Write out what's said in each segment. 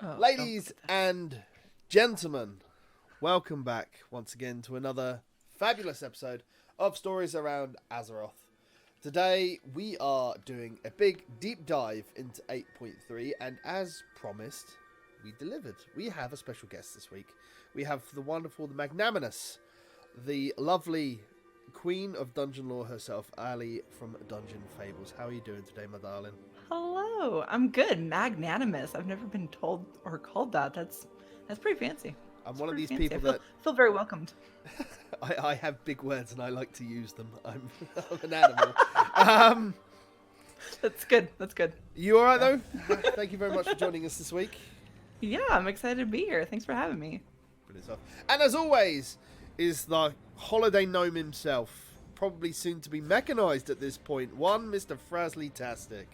Oh, Ladies and gentlemen, welcome back once again to another fabulous episode of Stories Around Azeroth. Today we are doing a big deep dive into 8.3, and as promised, we delivered. We have a special guest this week. We have the wonderful, the magnanimous, the lovely Queen of Dungeon Lore herself, Ali from Dungeon Fables. How are you doing today, my darling? hello. I'm good. Magnanimous. I've never been told or called that. That's pretty fancy. I'm It's one of pretty these fancy. people I feel, that feel very welcomed. I have big words and I like to use them. I'm an animal. Um, That's good. That's good. you all right though? Thank you very much for joining us this week. Yeah, I'm excited to be here. Thanks for having me. Brilliant stuff. And as always, is the holiday gnome himself, probably soon to be mechanized at this point. One, Mr. Frazley Tastic.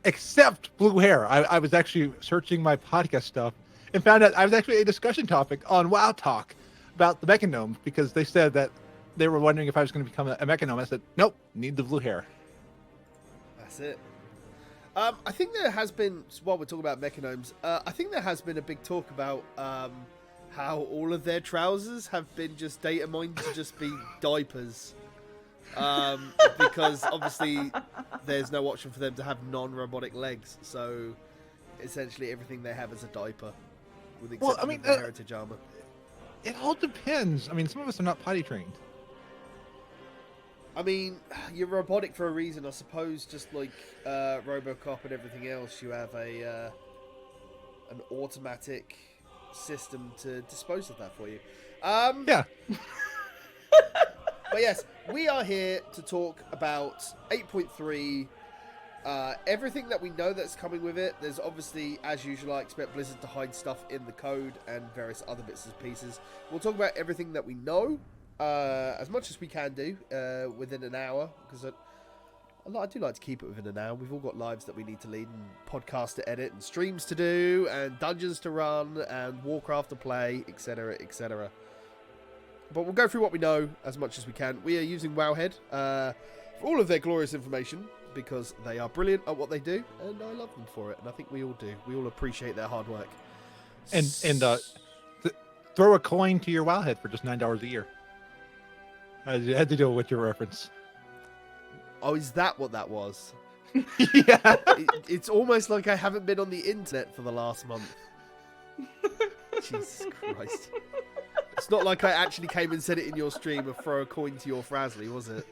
Except blue hair. I was actually searching my podcast stuff and found out I was actually a discussion topic on WoW Talk about the Mechanome because they said that they were wondering if I was going to become a Mechanome. I said, nope, need the blue hair. That's it. I think there has been, while we're talking about mechanomes, I think there has been a big talk about how all of their trousers have been just data mined to just be diapers. Because obviously there's no option for them to have non-robotic legs, so essentially everything they have is a diaper, with the exception of the heritage armor. It all depends. I mean, some of us are not potty trained. I mean, you're robotic for a reason, I suppose. Just like RoboCop and everything else, you have an automatic system to dispose of that for you. Yeah. But yes, we are here to talk about 8.3, everything that we know that's coming with it. There's obviously, as usual, I expect Blizzard to hide stuff in the code and various other bits and pieces. We'll talk about everything that we know, as much as we can do, within an hour, because I do like to keep it within an hour. We've all got lives that we need to lead, and podcasts to edit, and streams to do, and dungeons to run, and Warcraft to play, etc., etc. But we'll go through what we know as much as we can. We are using Wowhead for all of their glorious information because they are brilliant at what they do, and I love them for it. And I think we all do. We all appreciate their hard work. And throw a coin to your Wowhead for just $9 a year. I had to do it with your reference. Oh, is that what that was? Yeah. It's almost like I haven't been on the internet for the last month. Jesus Christ. It's not like I actually came and said it in your stream of throw a coin to your Frazley, was it?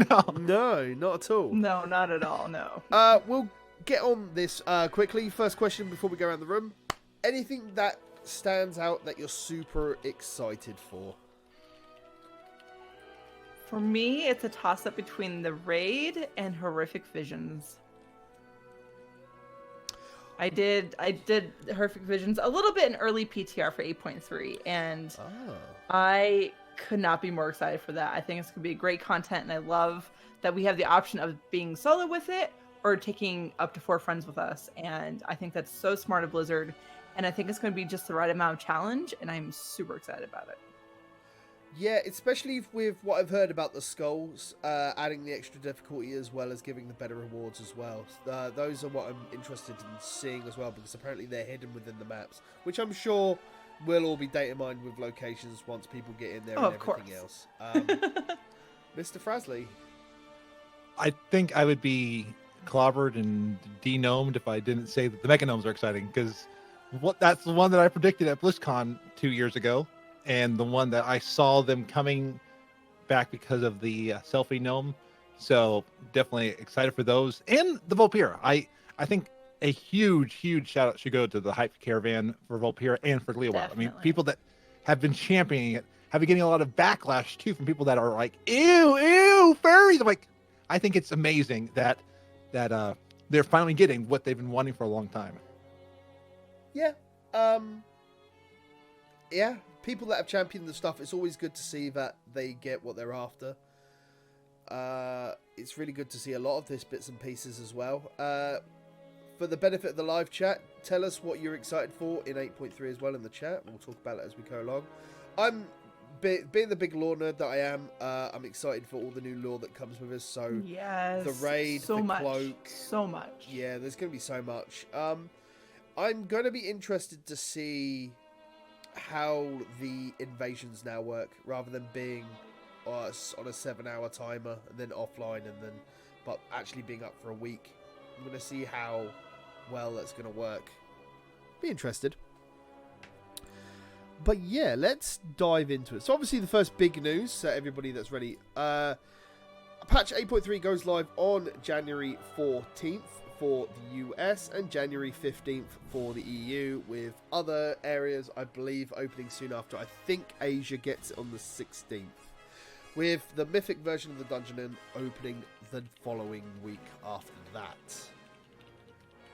No. No, not at all. No, not at all. No. We'll get on this quickly. First question before we go around the room. Anything that stands out that you're super excited for? For me, it's a toss-up between the raid and horrific visions. I did horrific visions a little bit in early PTR for 8.3, and I could not be more excited for that. I think it's gonna be great content, and I love that we have the option of being solo with it or taking up to 4 friends with us. And I think that's so smart of Blizzard, and I think it's gonna be just the right amount of challenge, and I'm super excited about it. Yeah, especially with what I've heard about the skulls, adding the extra difficulty as well as giving the better rewards as well. Those are what I'm interested in seeing as well, because apparently they're hidden within the maps, which I'm sure will all be data mined with locations once people get in there and everything else. Mr. Frazley. I think I would be clobbered and denomed if I didn't say that the Mechanomes are exciting, because that's the one that I predicted at BlizzCon 2 years ago. And the one that I saw them coming back because of the selfie gnome. So definitely excited for those. And the Vulpira. I think a huge shout out should go to the Hype Caravan for Vulpira and for Gleowald. I mean, people that have been championing it have been getting a lot of backlash too from people that are like, ew, furries. I'm like, I think it's amazing that they're finally getting what they've been wanting for a long time. Yeah. Yeah. People that have championed the stuff, it's always good to see that they get what they're after. It's really good to see a lot of this bits and pieces as well. For the benefit of the live chat, tell us what you're excited for in 8.3 as well in the chat. We'll talk about it as we go along. I'm being the big lore nerd that I am, I'm excited for all the new lore that comes with us. So yes, the raid, so the much, cloak, so much. Yeah, there's going to be so much. I'm going to be interested to see how the invasions now work, rather than being on a 7-hour timer and then offline, but actually being up for a week. I'm going to see how well that's going to work. Be interested. But yeah, let's dive into it. So obviously the first big news, so everybody that's ready. Patch 8.3 goes live on January 14th for the US and January 15th for the EU, with other areas, I believe, opening soon after. I think Asia gets it on the 16th, with the Mythic version of the Dungeon Inn opening the following week after that.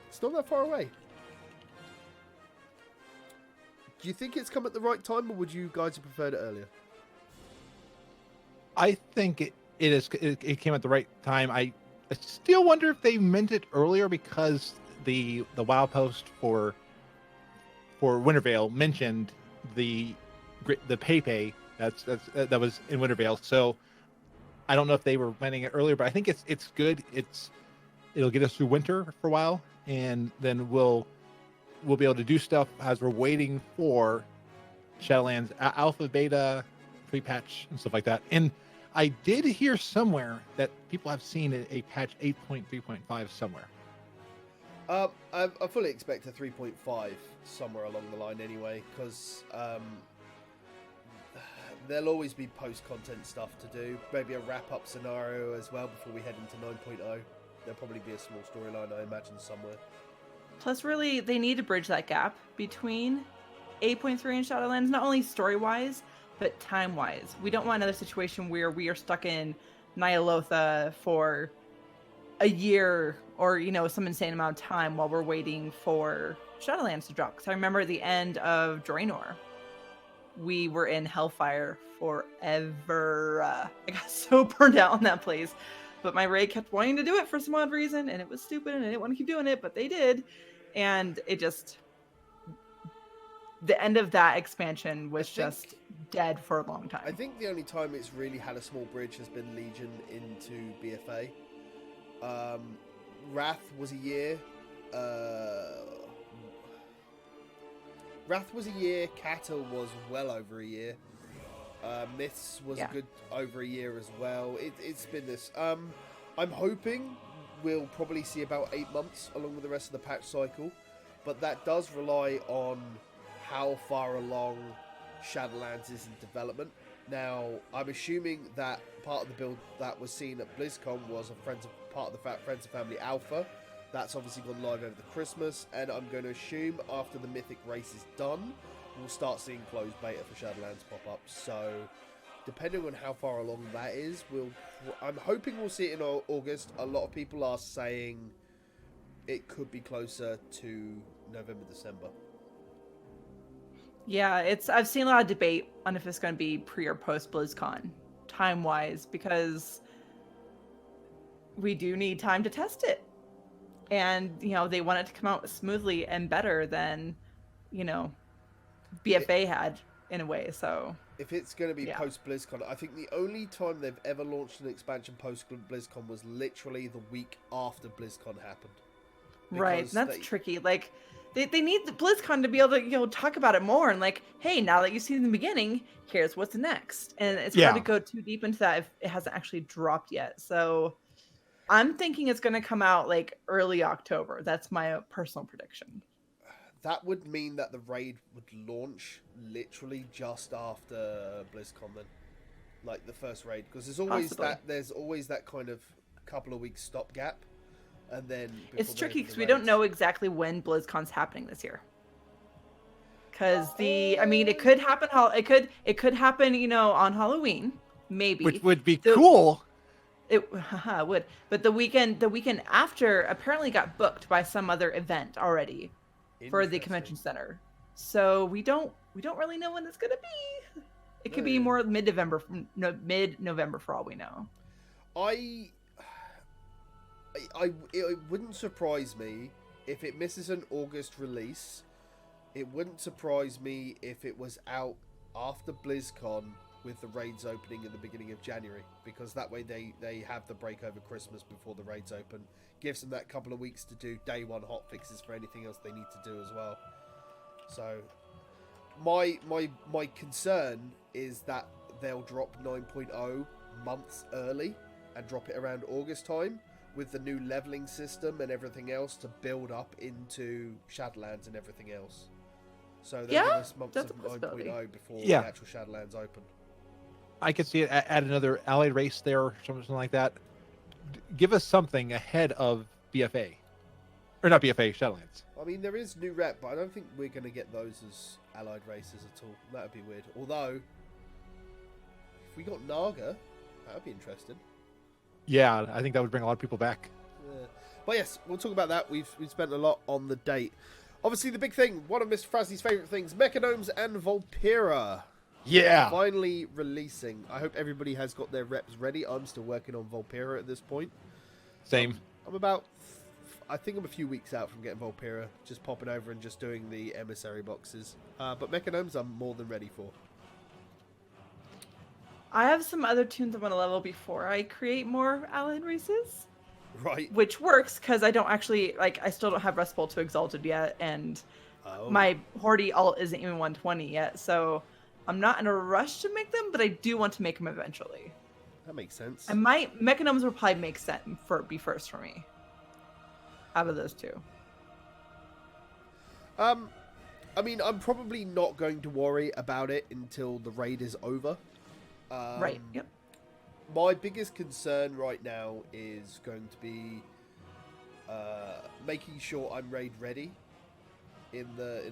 It's not that far away. Do you think it's come at the right time, or would you guys have preferred it earlier? I think it came at the right time. I still wonder if they meant it earlier, because the WoW post for Wintervale mentioned the Pepe that was in Wintervale. So I don't know if they were meaning it earlier, but I think it's good. It'll get us through winter for a while, and then we'll be able to do stuff as we're waiting for Shadowlands alpha, beta, pre-patch, and stuff like that. And I did hear somewhere that people have seen a patch 8.3.5 somewhere. I fully expect a 3.5 somewhere along the line anyway, because there'll always be post-content stuff to do. Maybe a wrap-up scenario as well before we head into 9.0. There'll probably be a small storyline, I imagine, somewhere. Plus, really, they need to bridge that gap between 8.3 and Shadowlands, not only story-wise, but time-wise. We don't want another situation where we are stuck in Ny'alotha for a year or, some insane amount of time while we're waiting for Shadowlands to drop. Because I remember at the end of Draenor, we were in Hellfire forever. I got so burned out on that place. But my raid kept wanting to do it for some odd reason, and it was stupid, and I didn't want to keep doing it, but they did. And it just... the end of that expansion was just dead for a long time. I think the only time it's really had a small bridge has been Legion into BFA. Wrath was a year. Kata was well over a year. Myths was a good over a year as well. It's been this. I'm hoping we'll probably see about 8 months along with the rest of the patch cycle, but that does rely on how far along Shadowlands is in development. Now, I'm assuming that part of the build that was seen at BlizzCon was part of the Friends and Family Alpha. That's obviously gone live over the Christmas, and I'm going to assume after the Mythic race is done, we'll start seeing closed beta for Shadowlands pop up. So, depending on how far along that is, I'm hoping we'll see it in August. A lot of people are saying it could be closer to November, December. Yeah, I've seen a lot of debate on if it's going to be pre or post BlizzCon, time-wise, because we do need time to test it. And, they want it to come out smoothly and better than, BFA had in a way, so... If it's going to be post-BlizzCon, I think the only time they've ever launched an expansion post-BlizzCon was literally the week after BlizzCon happened. Right, that's tricky. Like... They need the BlizzCon to be able to talk about it more and hey, now that you've seen the beginning, here's what's next. And it's hard to go too deep into that if it hasn't actually dropped yet. So I'm thinking it's going to come out early October. That's my personal prediction. That would mean that the raid would launch literally just after BlizzCon then, the first raid, because there's always that kind of couple of weeks stopgap. And then it's tricky because we don't know exactly when BlizzCon's happening this year. Because it could happen. It could happen, on Halloween, maybe. Which would be cool. It would, but the weekend after apparently got booked by some other event already for the convention center. So we don't really know when it's gonna be. It could be more mid-November for all we know. It wouldn't surprise me if it misses an August release. It wouldn't surprise me if it was out after BlizzCon with the raids opening in the beginning of January, because that way they have the break over Christmas before the raids open. Gives them that couple of weeks to do day one hot fixes for anything else they need to do as well. So my concern is that they'll drop 9.0 months early and drop it around August time with the new leveling system and everything else to build up into Shadowlands and everything else. So they'll give us months of 9.0 before the actual Shadowlands open. I could see it add another allied race there or something like that. Give us something ahead of BFA. Or not BFA, Shadowlands. I mean, there is new rep, but I don't think we're going to get those as allied races at all. That would be weird. Although, if we got Naga, that would be interesting. Yeah, I think that would bring a lot of people back. Yeah. But yes, we'll talk about that. We've spent a lot on the date. Obviously, the big thing, one of Mr. Frazley's favourite things, Mechanomes and Volpira. Yeah. Finally releasing. I hope everybody has got their reps ready. I'm still working on Volpira at this point. Same. I think I'm a few weeks out from getting Volpira, just popping over and just doing the emissary boxes. But Mechanomes I'm more than ready for. I have some other tunes I want to level before I create more allied races. Right. Which works because I don't actually, I still don't have Rust Bowl to Exalted yet, and my Hordy alt isn't even 120 yet, so I'm not in a rush to make them, but I do want to make them eventually. That makes sense. And my Mechanomes will probably make sense be first for me. Out of those two. I mean, I'm probably not going to worry about it until the raid is over. Right, yep. My biggest concern right now is going to be making sure I'm raid ready in the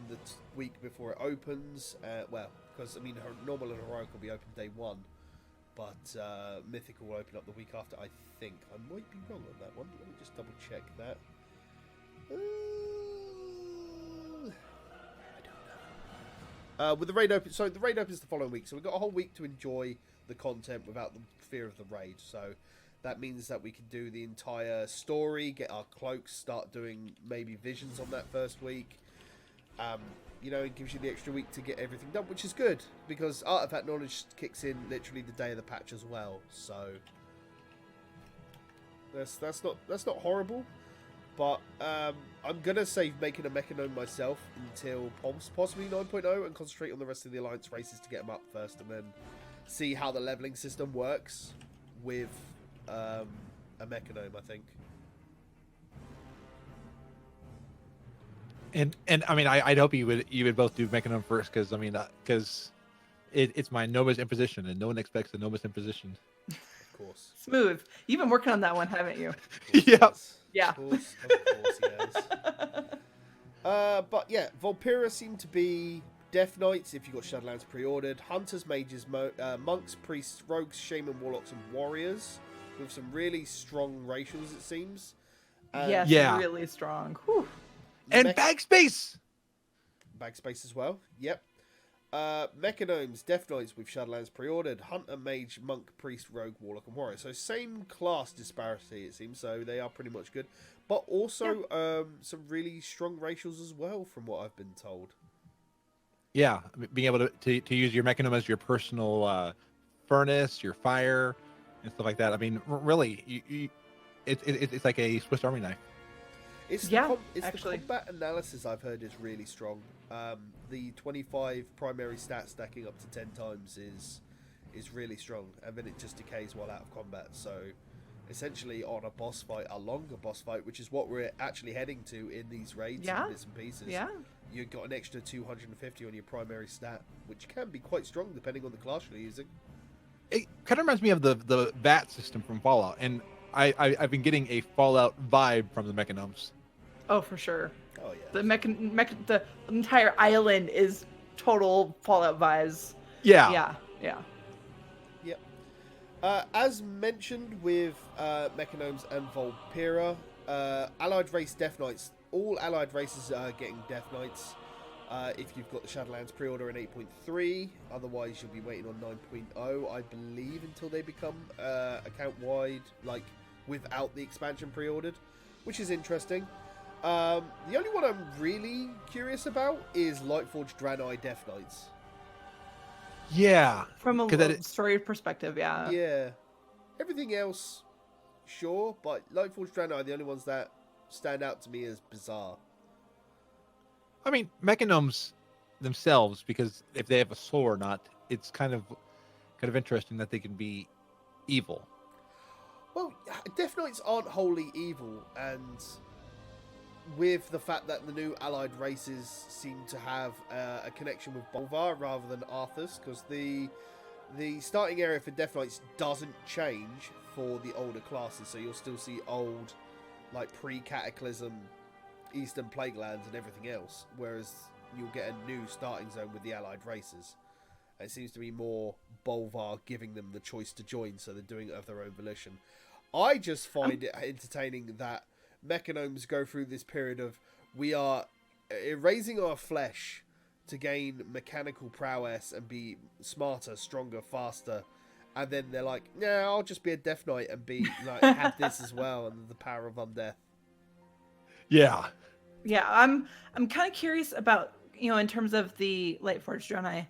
week before it opens. Well, because I mean, normal and heroic will be open day one, but mythical will open up the week after. I think I might be wrong on that one. Let me just double check that. I don't know. With the raid open, so the raid opens the following week, so we've got a whole week to enjoy the content without the fear of the raid. So that means that we can do the entire story, get our cloaks, start doing maybe visions on that first week. You know, it gives you the extra week to get everything done, which is good because artifact knowledge kicks in literally the day of the patch as well. So that's not horrible. But I'm going to save making a Mechanome myself until possibly 9.0 and concentrate on the rest of the Alliance races to get them up first and then see how the leveling system works with a Mechanome, I think. And I mean, I'd hope you would both do Mechanome first because, I mean, because it's my Noma's Imposition and no one expects a Noma's Imposition. Of course. Smooth. You've been working on that one, haven't you? Yeah. Yeah. Of course, yes. But yeah, Volpira seem to be Death Knights if you got Shadowlands pre-ordered, Hunters, Mages, Monks, Priests, Rogues, Shaman, Warlocks, and Warriors with some really strong racials, it seems. Yes, really strong. Whew. And bag space! Bag space as well, yep. Mechanomes, Death Knights with Shadowlands pre-ordered, Hunter, Mage, Monk, Priest, Rogue, Warlock, and Warrior. So same class disparity, it seems, so they are pretty much good. But also some really strong racials as well, from what I've been told. Yeah, being able to use your Mechanome as your personal furnace, your fire, and stuff like that. I mean, really, it's like a Swiss Army knife. It's the combat analysis I've heard is really strong. The 25 primary stat stacking up to 10 times is really strong, and then it just decays while out of combat. So essentially on a boss fight, a longer boss fight, which is what we're actually heading to in these raids and bits and pieces. Yeah. You've got an extra 250 on your primary stat, which can be quite strong depending on the class you're using. It kind of reminds me of the VAT system from Fallout, and I've been getting a Fallout vibe from the Mechanomes. Oh, for sure. Oh yeah. The entire island is total Fallout vibes. Yeah. Yeah. Yep. As mentioned with Mechanomes and Volpira, Allied Race Death Knights. All Allied races are getting Death Knights if you've got the Shadowlands pre-order in 8.3. Otherwise, you'll be waiting on 9.0, I believe, until they become account-wide, like without the expansion pre-ordered, which is interesting. The only one I'm really curious about is Lightforged Draenei Death Knights. Yeah, From a 'cause that story perspective, yeah. Yeah. Everything else, sure, but Lightforged Draenei are the only ones that stand out to me as bizarre. I mean, mechanomes themselves, because if they have a soul or not, it's kind of interesting that they can be evil. Well, Death Knights aren't wholly evil, and with the fact that the new allied races seem to have a connection with Bolvar rather than Arthas, because the starting area for Death Knights doesn't change for the older classes, so you'll still see old, like pre-Cataclysm, Eastern Plague Lands and everything else, whereas you'll get a new starting zone with the allied races. It seems to be more Bolvar giving them the choice to join, so they're doing it of their own volition. I just find it entertaining that mechanomes go through this period of we are erasing our flesh to gain mechanical prowess and be smarter, stronger, faster, and then they're like, "Yeah, I'll just be a Death Knight and be like have this as well and the power of undeath." Yeah. Yeah, I'm kind of curious about, in terms of the Lightforged Draenei,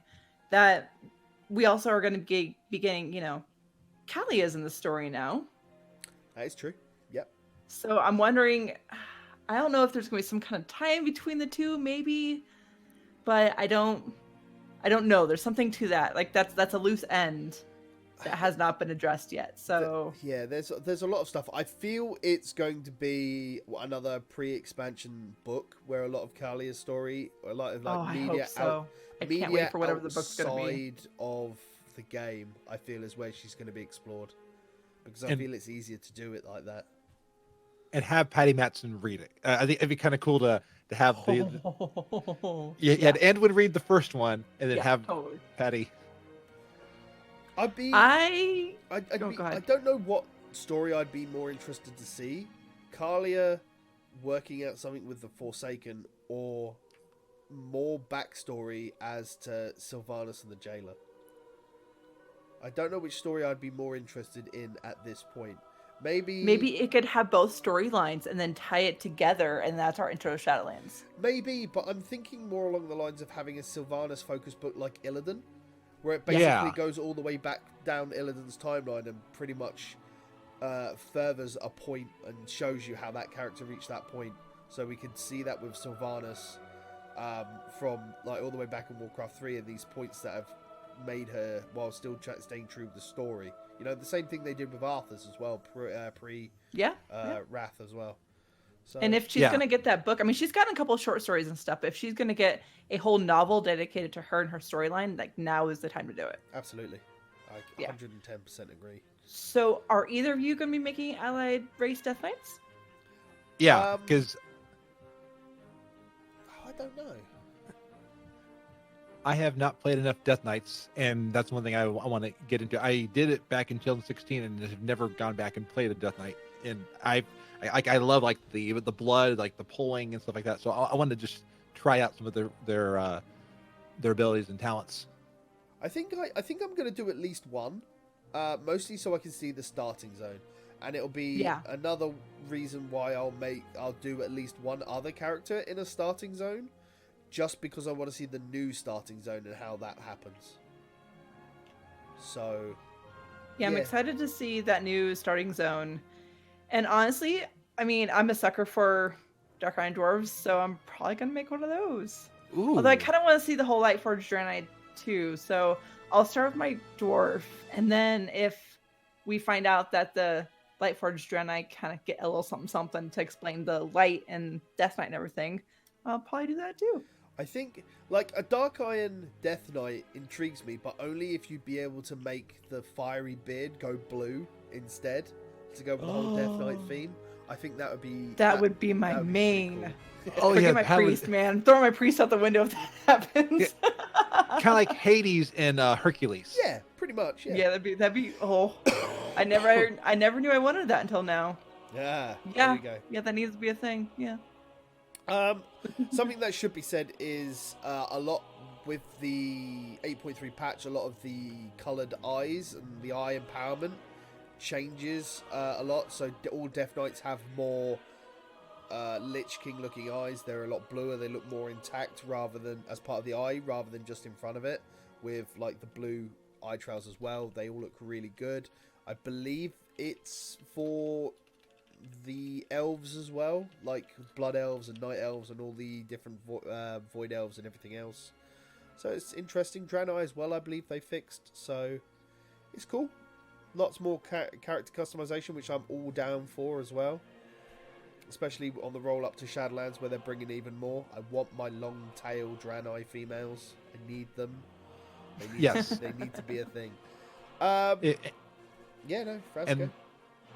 that we also are going to be getting, Callie is in the story now. That is true. Yep. So I'm wondering, I don't know if there's going to be some kind of tie in between the two, maybe, but I don't know. There's something to that. Like that's a loose end that has not been addressed yet. So yeah, there's a lot of stuff. I feel it's going to be another pre-expansion book where a lot of Kalia's story, or a lot of like I media hope so. I can't wait for whatever the book's going to be. Outside of the game, I feel is where she's going to be explored, because I feel it's easier to do it like that. And have Patty Matson read it. I think it'd be kind of cool to have the Ed would read the first one and then have totally. Patty. I don't know what story I'd be more interested to see. Kalia working out something with the Forsaken, or more backstory as to Sylvanas and the Jailer. I don't know which story I'd be more interested in at this point. Maybe it could have both storylines and then tie it together, and that's our intro to Shadowlands. Maybe, but I'm thinking more along the lines of having a Sylvanas focused book like Illidan, where it basically goes all the way back down Illidan's timeline and pretty much furthers a point and shows you how that character reached that point. So we could see that with Sylvanas from like all the way back in Warcraft 3, and these points that have made her while still staying true to the story. You know, the same thing they did with Arthas as well, Wrath as well. So, and if she's going to get that book, I mean, she's gotten a couple of short stories and stuff, but if she's going to get a whole novel dedicated to her and her storyline, like, now is the time to do it. Absolutely. I 110% agree. So are either of you going to be making allied race Death Knights? Yeah, because... I don't know. I have not played enough Death Knights, and that's one thing I want to get into. I did it back in 2016, and have never gone back and played a Death Knight. And I love like the blood, like the pulling and stuff like that. So I wanted to just try out some of their abilities and talents. I think I'm going to do at least one, mostly so I can see the starting zone, and it'll be another reason why I'll do at least one other character in a starting zone. Just because I want to see the new starting zone and how that happens. So... Yeah, I'm excited to see that new starting zone. And honestly, I mean, I'm a sucker for Dark Iron Dwarves, so I'm probably going to make one of those. Ooh. Although I kind of want to see the whole Lightforged Draenei too, so I'll start with my Dwarf, and then if we find out that the Lightforged Draenei kind of get a little something to explain the light and Death Knight and everything, I'll probably do that too. I think, like, a Dark Iron Death Knight intrigues me, but only if you'd be able to make the fiery beard go blue instead, to go with the whole Death Knight theme. I think that would be... That would be my main. Cool. Forget my priest, man. Throw my priest out the window if that happens. Kind of like Hades and Hercules. Yeah, pretty much, yeah. Yeah, that'd be, I never knew I wanted that until now. Yeah, there you go. Yeah, that needs to be a thing, yeah. Something that should be said is a lot with the 8.3 patch, a lot of the coloured eyes and the eye empowerment changes a lot. So all Death Knights have more Lich King looking eyes. They're a lot bluer. They look more intact rather than as part of the eye, rather than just in front of it. with like the blue eye trails as well. They all look really good. I believe it's for the elves as well, like blood elves and night elves and all the different void elves and everything else. So it's interesting. Draenei as well, I believe they fixed. So it's cool. Lots more character customization, which I'm all down for as well. Especially on the roll up to Shadowlands, where they're bringing even more. I want my long tail Draenei females. I need them. They need to be a thing. Yeah, no, Frazley.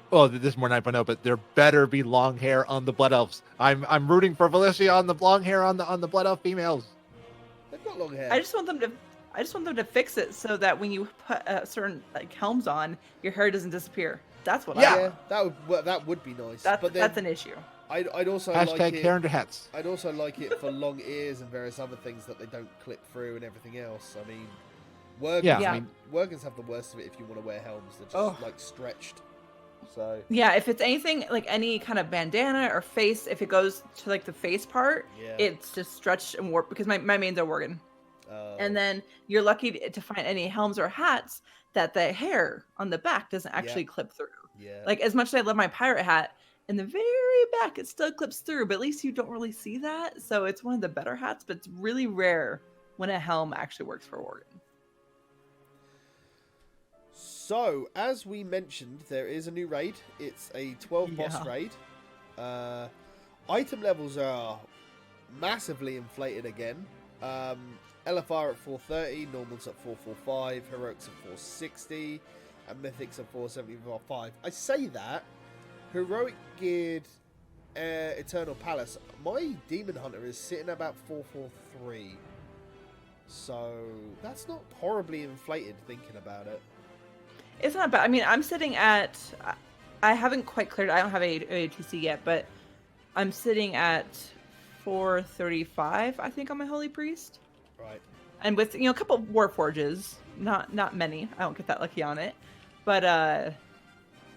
Well, this is more 9.0, but there better be long hair on the blood elves. I'm rooting for Valicia on the long hair on the blood elf females. They've got long hair. I just want them to fix it so that when you put certain like helms on, your hair doesn't disappear. That's what I want. That would be nice. That's an issue. I'd also Hashtag like it. hair under hats. I'd also like it for long ears and various other things that they don't clip through and everything else. I mean, Worgans have the worst of it if you want to wear helms. They're just like stretched. So yeah, if it's anything like any kind of bandana or face, if it goes to like the face part, it's just stretched and warped because my main's a Worgen. And then you're lucky to find any helms or hats that the hair on the back doesn't actually clip through. Yeah. Like as much as I love my pirate hat, in the very back it still clips through, but at least you don't really see that. So it's one of the better hats, but it's really rare when a helm actually works for Worgen. So, as we mentioned, there is a new raid. It's a 12 boss raid. Item levels are massively inflated again. LFR at 430, Normals at 445, Heroics at 460, and Mythics at 475. I say that. Heroic geared Eternal Palace. My Demon Hunter is sitting about 443. So, that's not horribly inflated thinking about it. It's not bad. I mean, I'm sitting at... I haven't quite cleared... I don't have ATC yet, but I'm sitting at 435, I think, on my Holy Priest. Right. And with, a couple of Warforges. Not many. I don't get that lucky on it. But,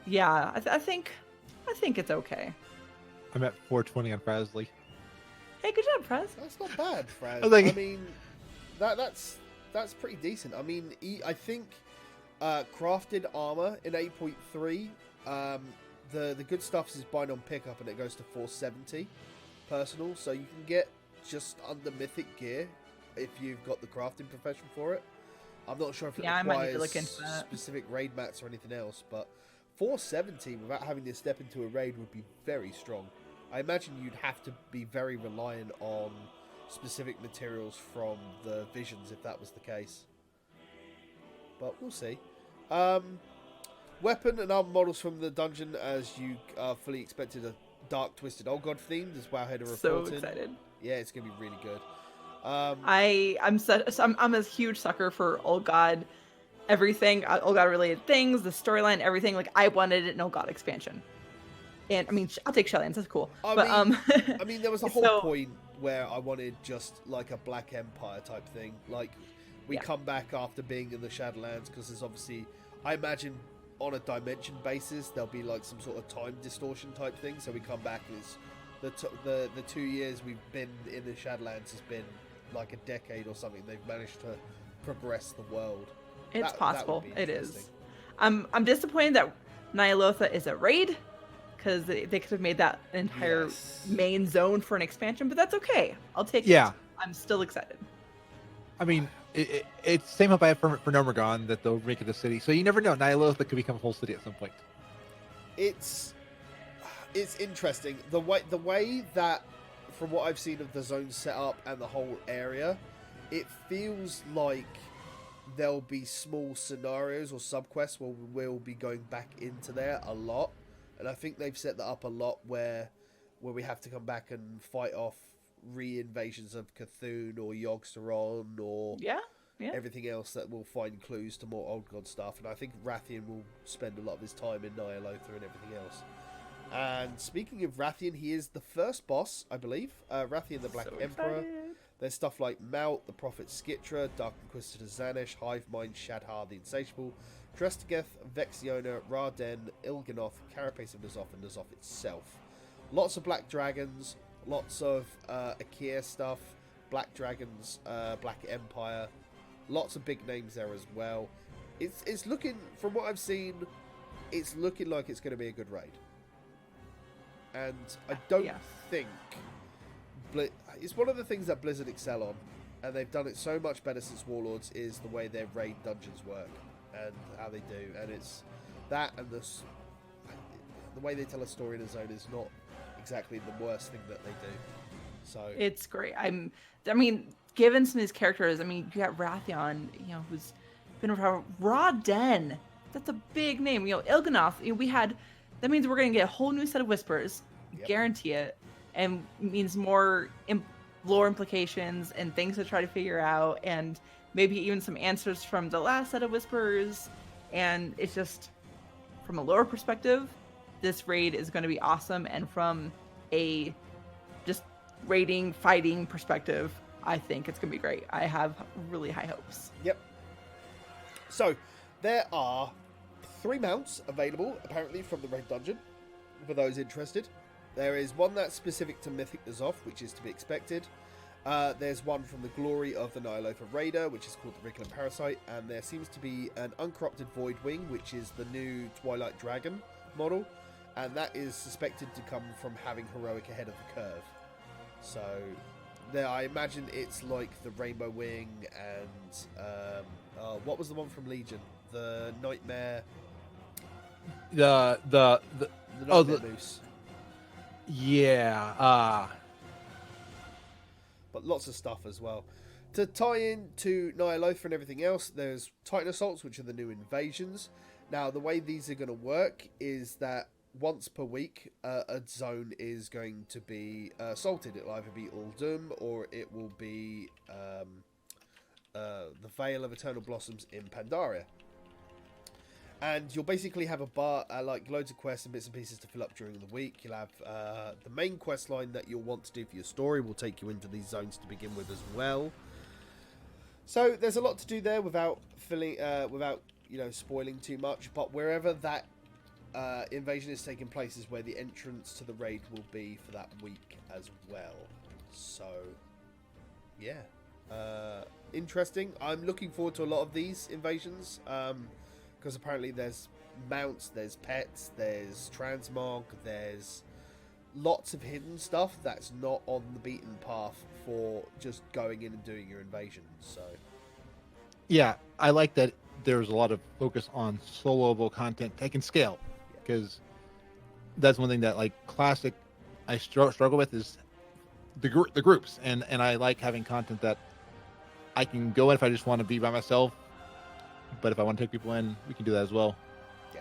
yeah, I think it's okay. I'm at 420 on Frazley. Hey, good job, Fraz. That's not bad, Fraz. I mean, that's pretty decent. I mean, I think... crafted armor in 8.3. The good stuff is bind on pickup and it goes to 470 personal, so you can get just under mythic gear if you've got the crafting profession for it. I'm not sure if it I might need to requires look into that. specific raid mats or anything else, but 470 without having to step into a raid would be very strong. I imagine you'd have to be very reliant on specific materials from the visions if that was the case. But we'll see. Weapon and armor models from the dungeon, as you fully expected, a dark, twisted old god themed, as Wowhead are reporting. So excited. Yeah, it's gonna be really good. I'm a huge sucker for old god, everything, old god related things, the storyline, everything. Like I wanted an old god expansion, and I mean I'll take Shelllands, that's cool. I mean there was a whole point where I wanted just like a Black Empire type thing, like. We come back after being in the Shadowlands because there's obviously, I imagine, on a dimension basis, there'll be like some sort of time distortion type thing. So we come back as the 2 years we've been in the Shadowlands has been like a decade or something. They've managed to progress the world. It's possible. It is. I'm disappointed that Ny'alotha is a raid because they could have made that entire main zone for an expansion, but that's okay. I'll take it. I'm still excited. I mean, it's same hope I have for Nomergon that they'll make it a city. So you never know. Ny'alotha could become a whole city at some point. It's interesting the way that, from what I've seen of the zone setup and the whole area, it feels like there'll be small scenarios or subquests where we'll be going back into there a lot, and I think they've set that up a lot where we have to come back and fight off re-invasions of Cthulhu or Yogg-Saron or everything else that will find clues to more old god stuff. And I think Rathian will spend a lot of his time in Ny'alotha and everything else. And speaking of Rathian, he is the first boss, I believe. Rathian the Black Emperor. There's stuff like Mount, the Prophet Skitra, Dark Inquisitor Zanesh, Hivemind, Shadhar the Insatiable, Trestegeth, Vexiona, Raden, Il'gynoth, Carapace of N'Zoth, and N'Zoth itself. Lots of black dragons. Lots of Akir stuff, Black Dragons, Black Empire, Lots of big names there as well. It's looking, from what I've seen, it's looking like it's going to be a good raid. And I don't think it's one of the things that Blizzard excel on, and they've done it so much better since Warlords, is the way their raid dungeons work and how they do. And it's that, and the way they tell a story in a zone is not exactly the worst thing that they do. So it's great. I mean, given some of these characters, I mean, you got Wrathion, who's been around. Raw Den, that's a big name. Il'gynoth. That means we're gonna get a whole new set of whispers. Yep. Guarantee it, and means more lore implications and things to try to figure out, and maybe even some answers from the last set of whispers. And it's just, from a lore perspective, this raid is going to be awesome, and from a just raiding, fighting perspective, I think it's going to be great. I have really high hopes. Yep. So, there are 3 mounts available, apparently, from the raid dungeon, for those interested. There is one that's specific to Mythic N'Zoth, which is to be expected. There's one from the Glory of the Ny'alotha Raider, which is called the Wriggling Parasite, and there seems to be an Uncorrupted Void Wing, which is the new Twilight Dragon model, and that is suspected to come from having Heroic ahead of the curve. So, there, I imagine it's like the Rainbow Wing and what was the one from Legion? The Nightmare. The Nightmare Moose. Yeah. But lots of stuff as well. To tie in to Ny'alotha and everything else, there's Titan Assaults, which are the new invasions. Now, the way these are going to work is that once per week, a zone is going to be assaulted. It'll either be Uldum or it will be the Vale of Eternal Blossoms in Pandaria. And you'll basically have a bar, like loads of quests and bits and pieces to fill up during the week. You'll have the main quest line that you'll want to do for your story will take you into these zones to begin with as well. So there's a lot to do there without spoiling too much. But wherever that invasion is taking place is where the entrance to the raid will be for that week as well. So yeah, interesting. I'm looking forward to a lot of these invasions. Because apparently there's mounts, there's pets, there's transmog, there's lots of hidden stuff that's not on the beaten path for just going in and doing your invasion. So yeah, I like that there's a lot of focus on soloable content that can scale, because that's one thing that, like, classic I struggle with is the groups, and I like having content that I can go in if I just want to be by myself. But if I want to take people in, we can do that as well. Yeah.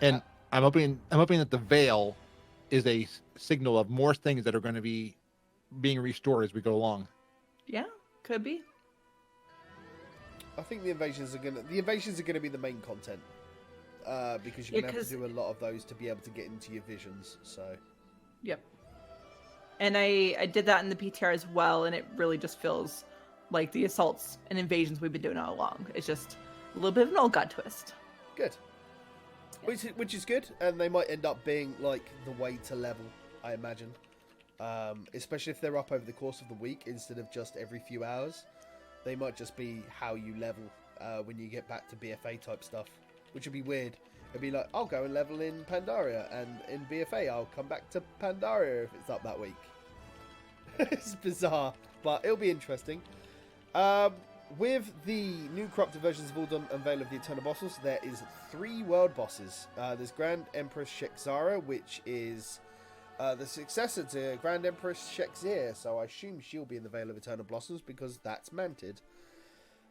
And I'm hoping that the Veil is a signal of more things that are going to be being restored as we go along. Yeah, could be. I think the invasions are gonna be the main content, because you're gonna have to do a lot of those to be able to get into your visions. So. Yep. And I did that in the PTR as well, and it really just feels like the assaults and invasions we've been doing all along. It's just a little bit of an old god twist. Good. Which is good, and they might end up being like the way to level, I imagine. Especially if they're up over the course of the week instead of just every few hours. They might just be how you level when you get back to BFA type stuff, which would be weird. It'd be like, I'll go and level in Pandaria, and in BFA I'll come back to Pandaria if it's up that week. It's bizarre, but it'll be interesting. With the new corrupted versions of Uldum and Vale of the Eternal Bosses, there is 3 world bosses. There's Grand Empress Shek'Zara, which is the successor to Grand Empress Shek'Zir, so I assume she'll be in the Vale of Eternal Blossoms because that's manted.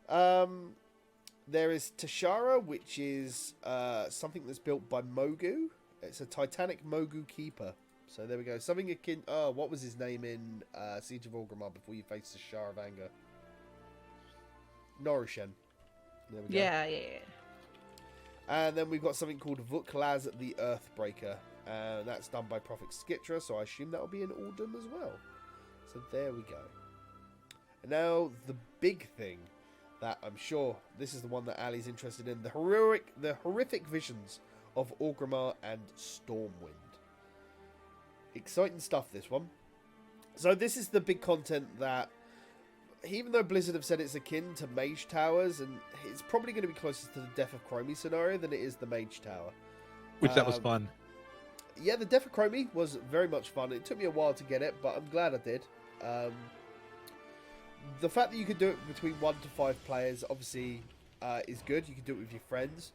There is Tashara, which is something that's built by Mogu. It's a Titanic Mogu Keeper. So there we go. Something akin... Oh, what was his name in Siege of Orgrimmar before you faced the Shah of Anger? Norushen. There we go. Yeah. And then we've got something called Vuklaz the Earthbreaker. That's done by Prophet Skitra, so I assume that will be in Uldum as well. So there we go. And now the big thing that I'm sure this is the one that Ali's interested in: the horrific visions of Orgrimmar and Stormwind. Exciting stuff, this one. So this is the big content that even though Blizzard have said it's akin to Mage Towers, and it's probably going to be closer to the Death of Chromie scenario than it is the Mage Tower. Which that was fun. Yeah, the Death of Chromie was very much fun. It took me a while to get it, but I'm glad I did. The fact that you could do it between 1 to 5 players obviously is good. You can do it with your friends.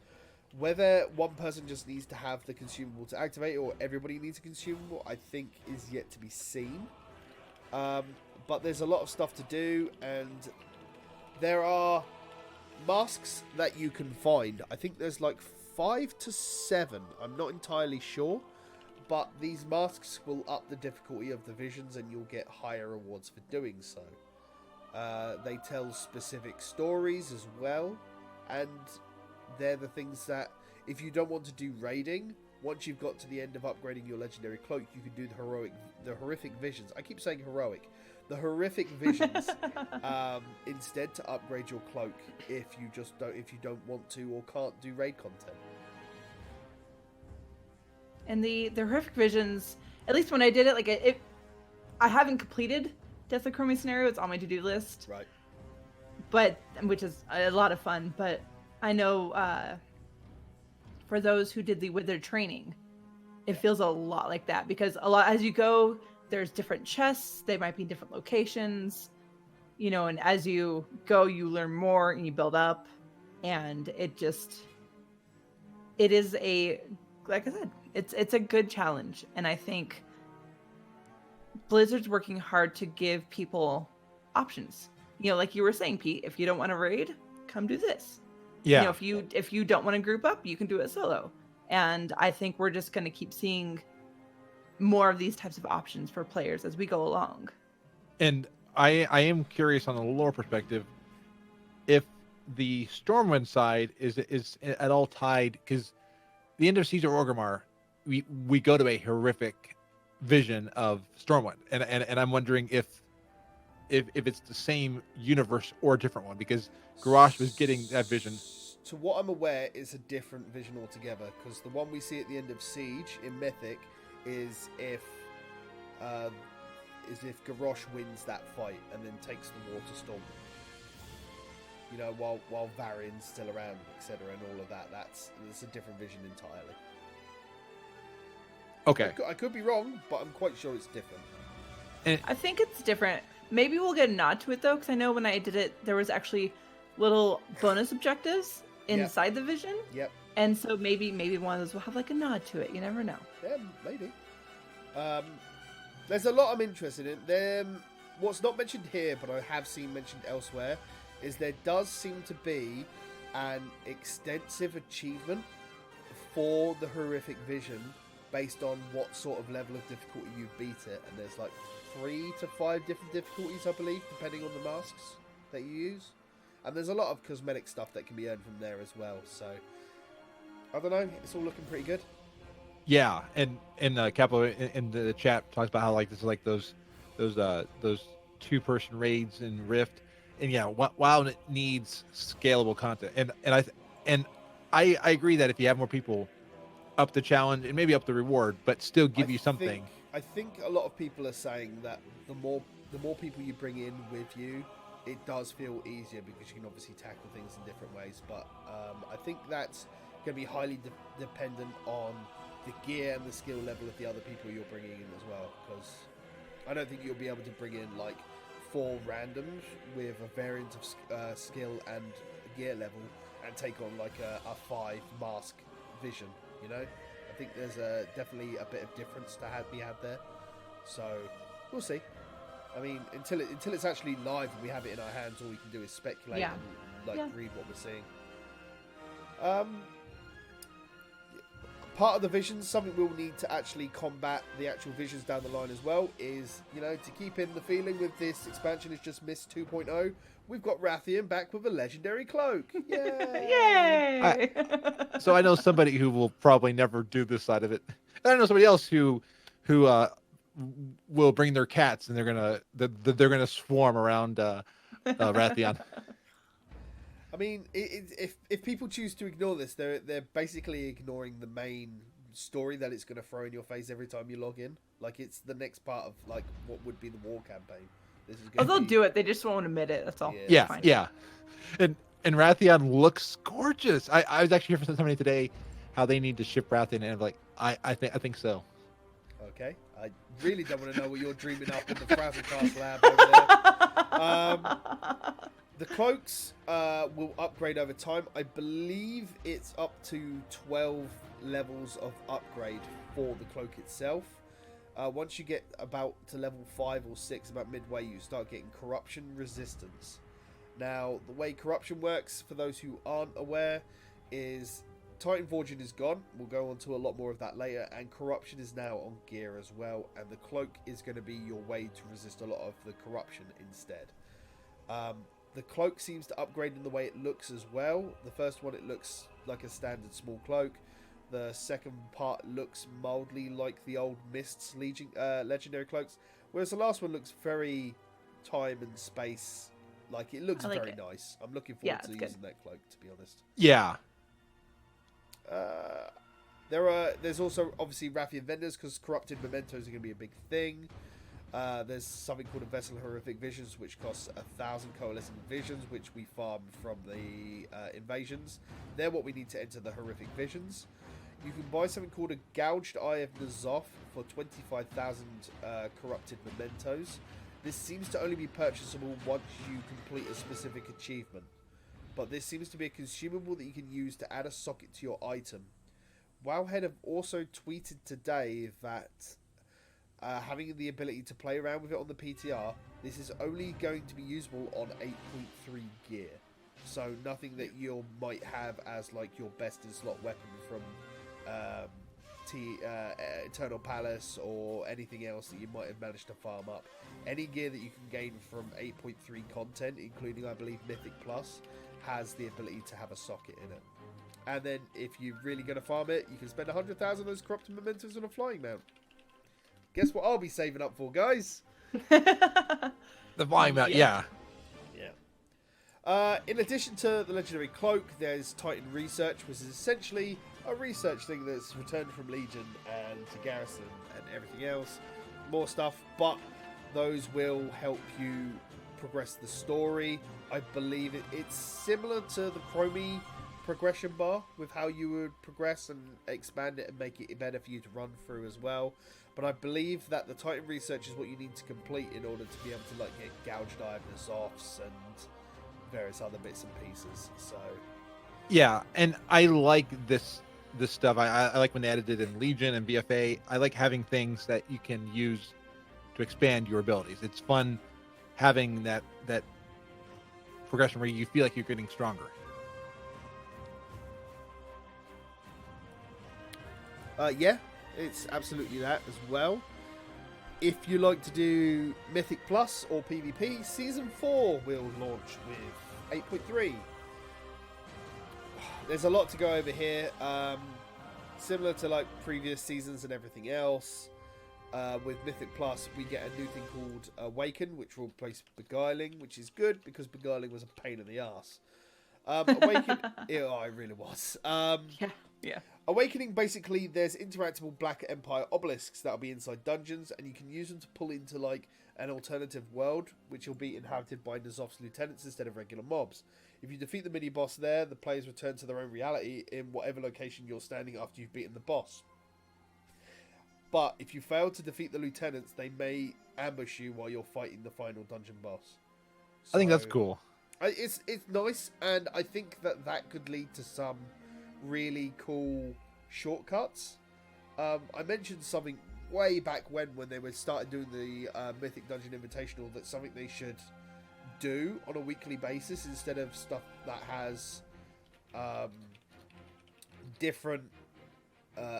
Whether one person just needs to have the consumable to activate or everybody needs a consumable, I think is yet to be seen. But there's a lot of stuff to do, and there are masks that you can find. I think there's like 5 to 7. I'm not entirely sure. But these masks will up the difficulty of the visions, and you'll get higher rewards for doing so. They tell specific stories as well, and they're the things that, if you don't want to do raiding, once you've got to the end of upgrading your legendary cloak, you can do the horrific visions. I keep saying heroic. The horrific visions instead to upgrade your cloak if you don't want to or can't do raid content. And the horrific visions, at least when I did it, I haven't completed Death of Chromie scenario. It's on my to-do list. Right. But, which is a lot of fun. But I know for those who did the Withered training, it feels a lot like that. Because as you go, there's different chests. They might be in different locations. And as you go, you learn more and you build up. And it is like I said, it's a good challenge, and I think Blizzard's working hard to give people options. Like you were saying, Pete, if you don't want to raid, come do this. Yeah. If you don't want to group up, you can do it solo. And I think we're just going to keep seeing more of these types of options for players as we go along. And I am curious on the lore perspective, if the Stormwind side is at all tied, because the end of Siege of Orgrimmar, we go to a horrific vision of Stormwind, and I'm wondering if it's the same universe or a different one, because Garrosh was getting that vision. To what I'm aware, it's a different vision altogether, because the one we see at the end of Siege in Mythic is if Garrosh wins that fight and then takes the Waterstorm. While Varian's still around, etc., and all of that. That's a different vision entirely. Okay. I could be wrong, but I'm quite sure it's different. I think it's different. Maybe we'll get a nod to it, though, because I know when I did it, there was actually little bonus objectives inside the vision. Yep. And so maybe one of those will have like a nod to it. You never know. Yeah, maybe. There's a lot I'm interested in. What's not mentioned here, but I have seen mentioned elsewhere, is there does seem to be an extensive achievement for the horrific vision based on what sort of level of difficulty you beat it, and there's like 3 to 5 different difficulties, I believe, depending on the masks that you use, and there's a lot of cosmetic stuff that can be earned from there as well. So I don't know, it's all looking pretty good. Yeah, and Capo in the chat talks about how like this is like those 2-person raids in Rift. And yeah, WoW needs scalable content, and I agree that if you have more people, up the challenge and maybe up the reward, but still give you something. I think a lot of people are saying that the more people you bring in with you, it does feel easier because you can obviously tackle things in different ways. But I think that's going to be highly dependent on the gear and the skill level of the other people you're bringing in as well. Because I don't think you'll be able to bring in like 4 randoms with a variant of skill and gear level and take on like a 5 mask vision. I think there's definitely a bit of difference to be had there. So we'll see. I mean, until it's actually live and we have it in our hands, all we can do is speculate and read what we're seeing. Part of the visions, something we'll need to actually combat the actual visions down the line as well, is, to keep in the feeling with this expansion is just Mist 2.0, we've got Rathian back with a legendary cloak. Yay! Yay! So I know somebody who will probably never do this side of it. And I know somebody else who will bring their cats and they're gonna swarm around Rathian. I mean, if people choose to ignore this, they're basically ignoring the main story that it's going to throw in your face every time you log in. Like, it's the next part of like what would be the war campaign. This is Oh, going they'll to be... do it. They just won't admit it. That's all. Yeah. Yeah, Fine. yeah. And Rathion looks gorgeous. I was actually hearing from somebody today how they need to ship Rathion, and I'm like, I think so. Okay, I really don't want to know what you're dreaming up in the Frazzlecast lab over there. The cloaks will upgrade over time. I believe it's up to 12 levels of upgrade for the cloak itself. Once you get about to level 5 or 6, about midway, you start getting corruption resistance. Now, the way corruption works, for those who aren't aware, is Titan Forging is gone. We'll go on to a lot more of that later. And corruption is now on gear as well. And the cloak is going to be your way to resist a lot of the corruption instead. The cloak seems to upgrade in the way it looks as well. The first one, it looks like a standard small cloak. The second part looks mildly like the old Mists legendary cloaks. Whereas the last one looks very time and space. Like, it looks very nice. I'm looking forward to using that cloak, to be honest. Yeah. There's also obviously Rathian vendors, because corrupted mementos are going to be a big thing. There's something called a Vessel Horrific Visions, which costs 1,000 coalescing visions, which we farm from the invasions. They're what we need to enter the Horrific Visions. You can buy something called a Gouged Eye of N'Zoth for 25,000 corrupted mementos. This seems to only be purchasable once you complete a specific achievement. But this seems to be a consumable that you can use to add a socket to your item. Wowhead have also tweeted today that having the ability to play around with it on the PTR, this is only going to be usable on 8.3 gear. So nothing that you might have as like your best in slot weapon from Eternal Palace or anything else that you might have managed to farm up. Any gear that you can gain from 8.3 content, including I believe Mythic Plus, has the ability to have a socket in it. And then if you're really going to farm it, you can spend 100,000 of those corrupted mementos on a flying mount. Guess what I'll be saving up for, guys? The flying mount, yeah. In addition to the legendary cloak, there's Titan Research, which is essentially a research thing that's returned from Legion and to Garrison and everything else. More stuff, but those will help you progress the story. I believe it's similar to the Chromie progression bar with how you would progress and expand it and make it better for you to run through as well. But I believe that the Titan Research is what you need to complete in order to be able to like get Gouged Eye of N'Zoths and various other bits and pieces. So yeah, and I like this stuff. I like when they added it in Legion and BFA. I like having things that you can use to expand your abilities. It's fun having that progression where you feel like you're getting stronger. Yeah, it's absolutely that as well. If you like to do Mythic Plus or PvP, Season 4 will launch with 8.3. There's a lot to go over here. Similar to like previous seasons and everything else, with Mythic Plus, we get a new thing called Awaken, which will replace Beguiling, which is good because Beguiling was a pain in the ass. Awaken, it really was. Yeah. Awakening, basically, there's interactable Black Empire obelisks that'll be inside dungeons, and you can use them to pull into like an alternative world, which will be inhabited by N'Zoth's lieutenants instead of regular mobs. If you defeat the mini boss there, the players return to their own reality in whatever location you're standing after you've beaten the boss. But if you fail to defeat the lieutenants, they may ambush you while you're fighting the final dungeon boss. So, I think that's cool. It's nice, and I think that could lead to some really cool shortcuts. I mentioned something way back when they were started doing the Mythic Dungeon Invitational, that's something they should do on a weekly basis instead of stuff that has different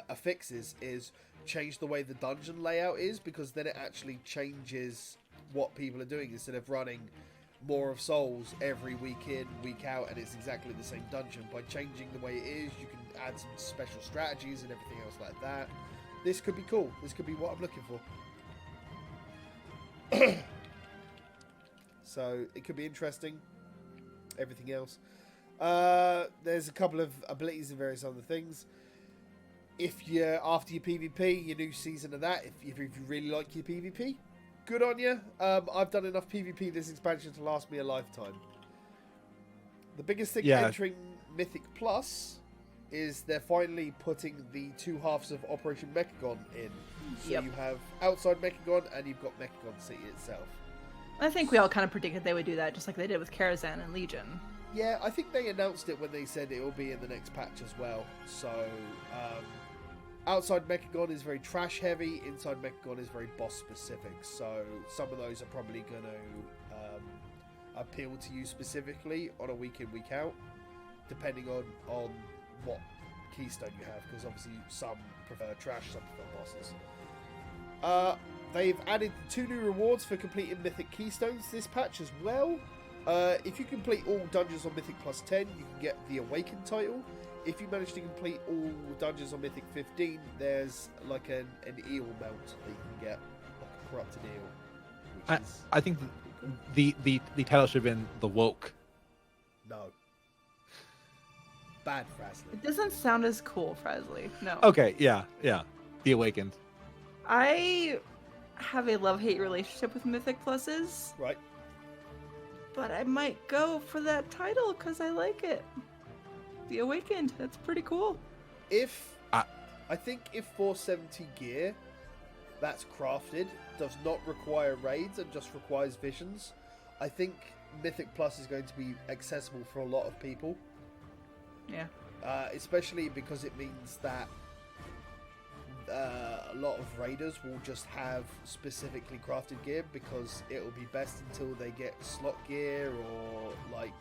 affixes, is change the way the dungeon layout is, because then it actually changes what people are doing instead of running More of Souls every week in, week out, and it's exactly the same dungeon. By changing the way it is, you can add some special strategies and everything else like that. This could be cool. This could be what I'm looking for. So it could be interesting. Everything else. There's a couple of abilities and various other things. If you're after your PvP, your new season of that, if you really like your PvP, good on you. I've done enough PvP this expansion to last me a lifetime. The biggest thing entering Mythic Plus is they're finally putting the two halves of Operation Mechagon in. So you have outside Mechagon and you've got Mechagon City itself. I think we all kind of predicted they would do that, just like they did with Karazhan and Legion. Yeah, I think they announced it when they said it will be in the next patch as well. So, outside Mechagon is very trash heavy, inside Mechagon is very boss specific. So, some of those are probably going to appeal to you specifically on a week in, week out, depending on what keystone you have, because obviously some prefer trash, some prefer bosses. They've added 2 new rewards for completing Mythic Keystones this patch as well. If you complete all dungeons on Mythic Plus 10, you can get the Awakened title. If you manage to complete all dungeons on Mythic 15, there's like an eel mount that you can get, like a corrupted eel. I think the title should have been The Woke. No. Bad Frazley. It doesn't sound as cool, Frazley. No. Okay, yeah. The Awakened. I have a love-hate relationship with Mythic Pluses. Right. But I might go for that title because I like it. The Awakened. That's pretty cool. I think if 470 gear that's crafted does not require raids and just requires visions, I think Mythic Plus is going to be accessible for a lot of people. Yeah. Especially because it means that a lot of raiders will just have specifically crafted gear because it will be best until they get slot gear or like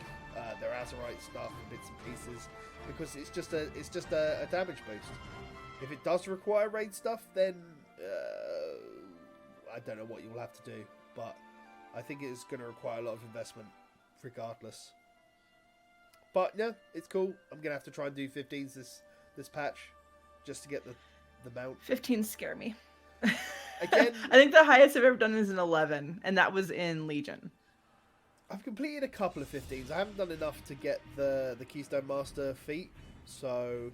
their Azerite stuff and bits and pieces, because it's just a damage boost. If it does require raid stuff, then I don't know what you'll have to do, but I think it's going to require a lot of investment regardless. But yeah, it's cool. I'm going to have to try and do 15s this patch just to get the mount. 15 scare me. Again, I think the highest I've ever done is an 11, and that was in Legion. I've completed a couple of 15s. I haven't done enough to get the Keystone Master feat, so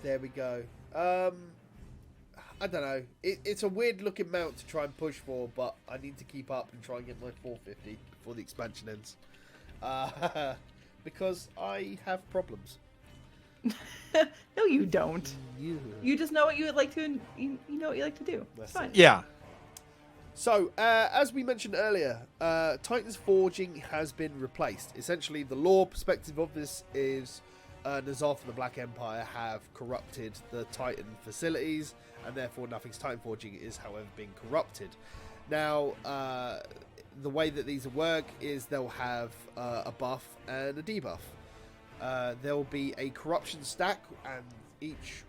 there we go. I don't know. It's a weird looking mount to try and push for, but I need to keep up and try and get my 450 before the expansion ends. Because I have problems. No, you don't. Yeah. You just know what you would like to. You know what you like to do. That's fine. Yeah. So, as we mentioned earlier, Titan's Forging has been replaced. Essentially, the lore perspective of this is Ny'alotha and the Black Empire have corrupted the Titan facilities, and therefore nothing's Titan Forging is, however, being corrupted. Now, the way that these work is they'll have a buff and a debuff. There will be a corruption stack, and each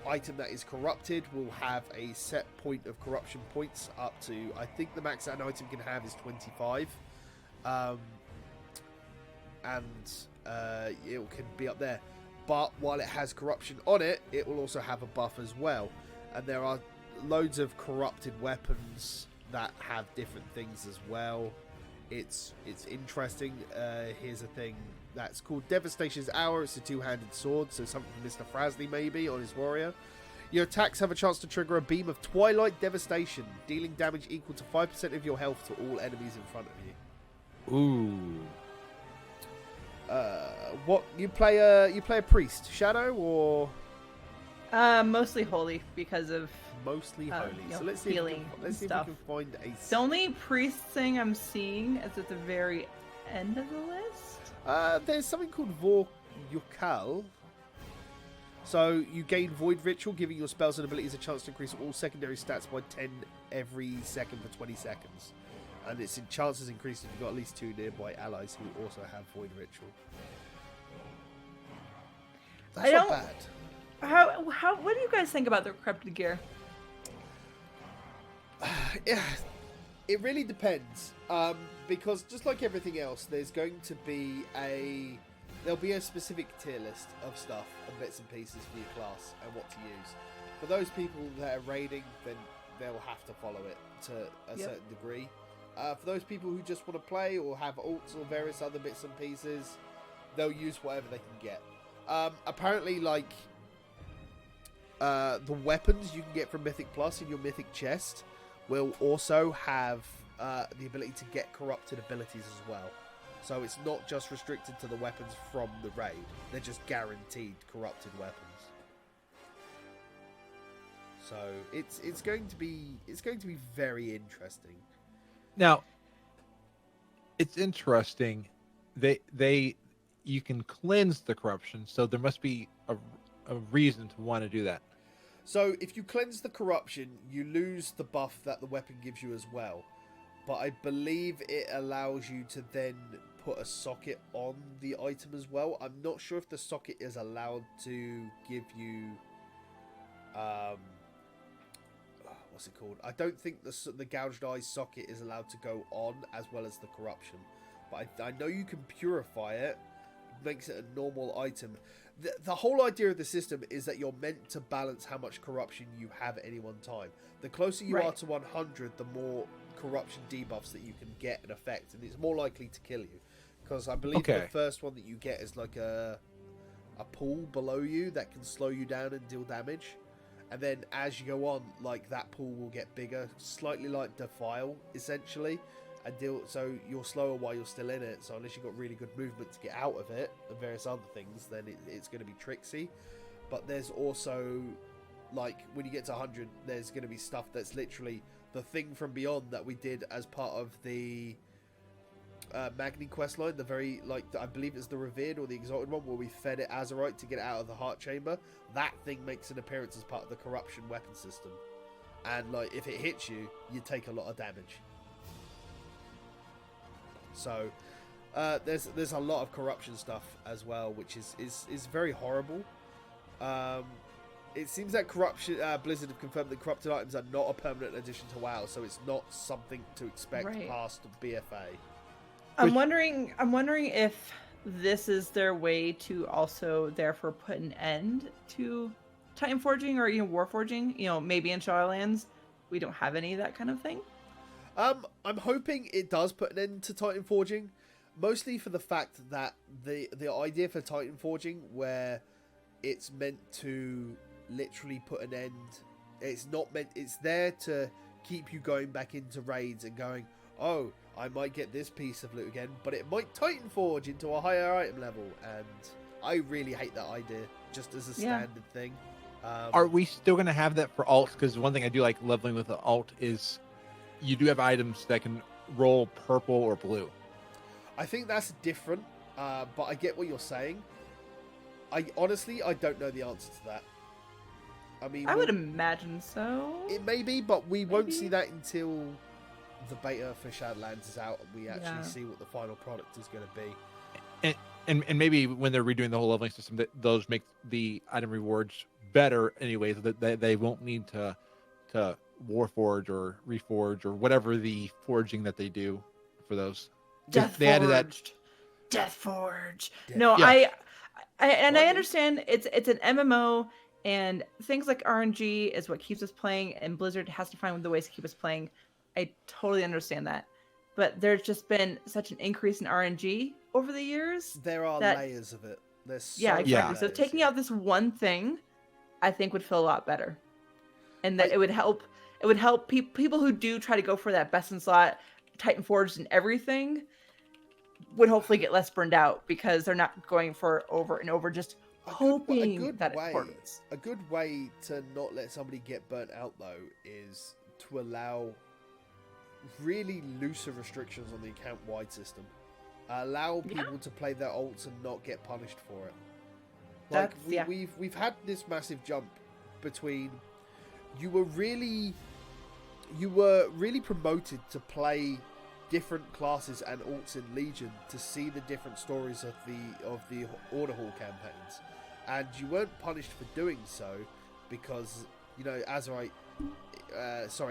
item that is corrupted will have a set point of corruption points up to, I think the max that an item can have is 25. And it can be up there. But while it has corruption on it, it will also have a buff as well. And there are loads of corrupted weapons that have different things as well. It's interesting. Here's a thing that's called Devastation's Hour. It's a two-handed sword, so something from Mr. Frazley maybe on his warrior. Your attacks have a chance to trigger a beam of Twilight Devastation, dealing damage equal to 5% of your health to all enemies in front of you. Ooh. What you play a priest, Shadow, or Mostly holy because of mostly holy? So let's see if we can find a. The only priest thing I'm seeing is at the very end of the list. There's something called Vorkal. So you gain Void Ritual, giving your spells and abilities a chance to increase all secondary stats by 10 every second for 20 seconds. And its chances increase if you've got at least 2 nearby allies who also have Void Ritual. That's not bad. How? What do you guys think about the corrupted gear? Yeah, it really depends. Because just like everything else, there's going to be there'll be a specific tier list of stuff and bits and pieces for your class and what to use. For those people that are raiding, then they'll have to follow it to a certain degree. For those people who just want to play or have alts or various other bits and pieces, they'll use whatever they can get. Apparently, like the weapons you can get from Mythic Plus in your Mythic chest will also have the ability to get corrupted abilities as well. So it's not just restricted to the weapons from the raid. They're just guaranteed corrupted weapons. So it's going to be very interesting. Now, it's interesting. You can cleanse the corruption, so there must be a reason to want to do that. So if you cleanse the corruption, you lose the buff that the weapon gives you as well. But I believe it allows you to then put a socket on the item as well. I'm not sure if the socket is allowed to give you... what's it called? I don't think the gouged eye socket is allowed to go on as well as the corruption. But I know you can purify it. Makes it a normal item. The whole idea of the system is that you're meant to balance how much corruption you have at any one time. The closer you are to 100, the more corruption debuffs that you can get and affect, and it's more likely to kill you. Because I believe the first one that you get is like a pool below you that can slow you down and deal damage. And then as you go on, like that pool will get bigger, slightly like Defile, essentially. So you're slower while you're still in it. So unless you've got really good movement to get out of it and various other things, then it's going to be tricksy. But there's also, like, when you get to 100, there's going to be stuff that's literally the thing from beyond that we did as part of the Magni questline. The very, like, I believe it's the Revered or the Exalted one, where we fed it Azerite to get it out of the Heart Chamber. That thing makes an appearance as part of the corruption weapon system. And, like, if it hits you, you take a lot of damage. So there's a lot of corruption stuff as well, which is very horrible. It seems that Blizzard have confirmed that corrupted items are not a permanent addition to WoW, so it's not something to expect past BFA. I'm wondering if this is their way to also therefore put an end to Titan Forging or War Forging. Maybe in Shadowlands we don't have any of that kind of thing. I'm hoping it does put an end to Titan Forging, mostly for the fact that the idea for Titan Forging, where it's meant to literally put an end, it's there to keep you going back into raids and going, oh, I might get this piece of loot again, but it might Titan Forge into a higher item level, and I really hate that idea, just as a standard thing. Are we still going to have that for alts? Because one thing I do like leveling with the alt is you do have items that can roll purple or blue. I think that's different, but I get what you're saying. I don't know the answer to that. I mean, I would imagine so. It may be, but we won't see that until the beta for Shadowlands is out and we actually see what the final product is going to be. And maybe when they're redoing the whole leveling system, that those make the item rewards better anyways, that they won't need to Warforge or Reforge or whatever the forging that they do for those. They added that. Deathforge. No, yeah. I understand it's an MMO and things like RNG is what keeps us playing, and Blizzard has to find the ways to keep us playing. I totally understand that. But there's just been such an increase in RNG over the years. There are layers of it. Exactly. So taking out this one thing, I think would feel a lot better. And that it would help people who do try to go for that best in slot, Titan Forged and everything, would hopefully get less burned out because they're not going for over and over, just hoping that it works. A good way to not let somebody get burnt out, though, is to allow really looser restrictions on the account-wide system. Allow people to play their ults and not get punished for it. Like we've had this massive jump between you were really promoted to play different classes and alts in Legion to see the different stories of the Order Hall campaigns, and you weren't punished for doing so because Azerite,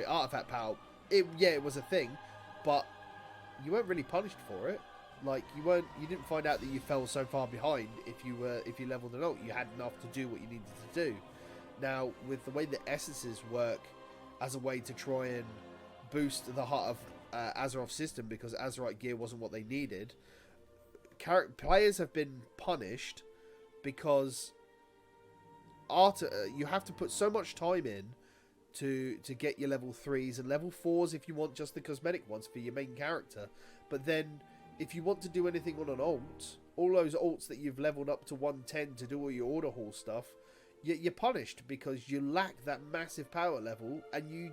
artifact power. It was a thing, but you weren't really punished for it. Like you didn't find out that you fell so far behind if you leveled an ult. You had enough to do what you needed to do. Now, with the way that essences work as a way to try and boost the Heart of Azeroth system, because Azerite gear wasn't what they needed, players have been punished because you have to put so much time in to get your level 3s and level 4s if you want just the cosmetic ones for your main character. But then if you want to do anything on an alt, all those alts that you've leveled up to 110 to do all your order hall stuff, you're punished because you lack that massive power level, and you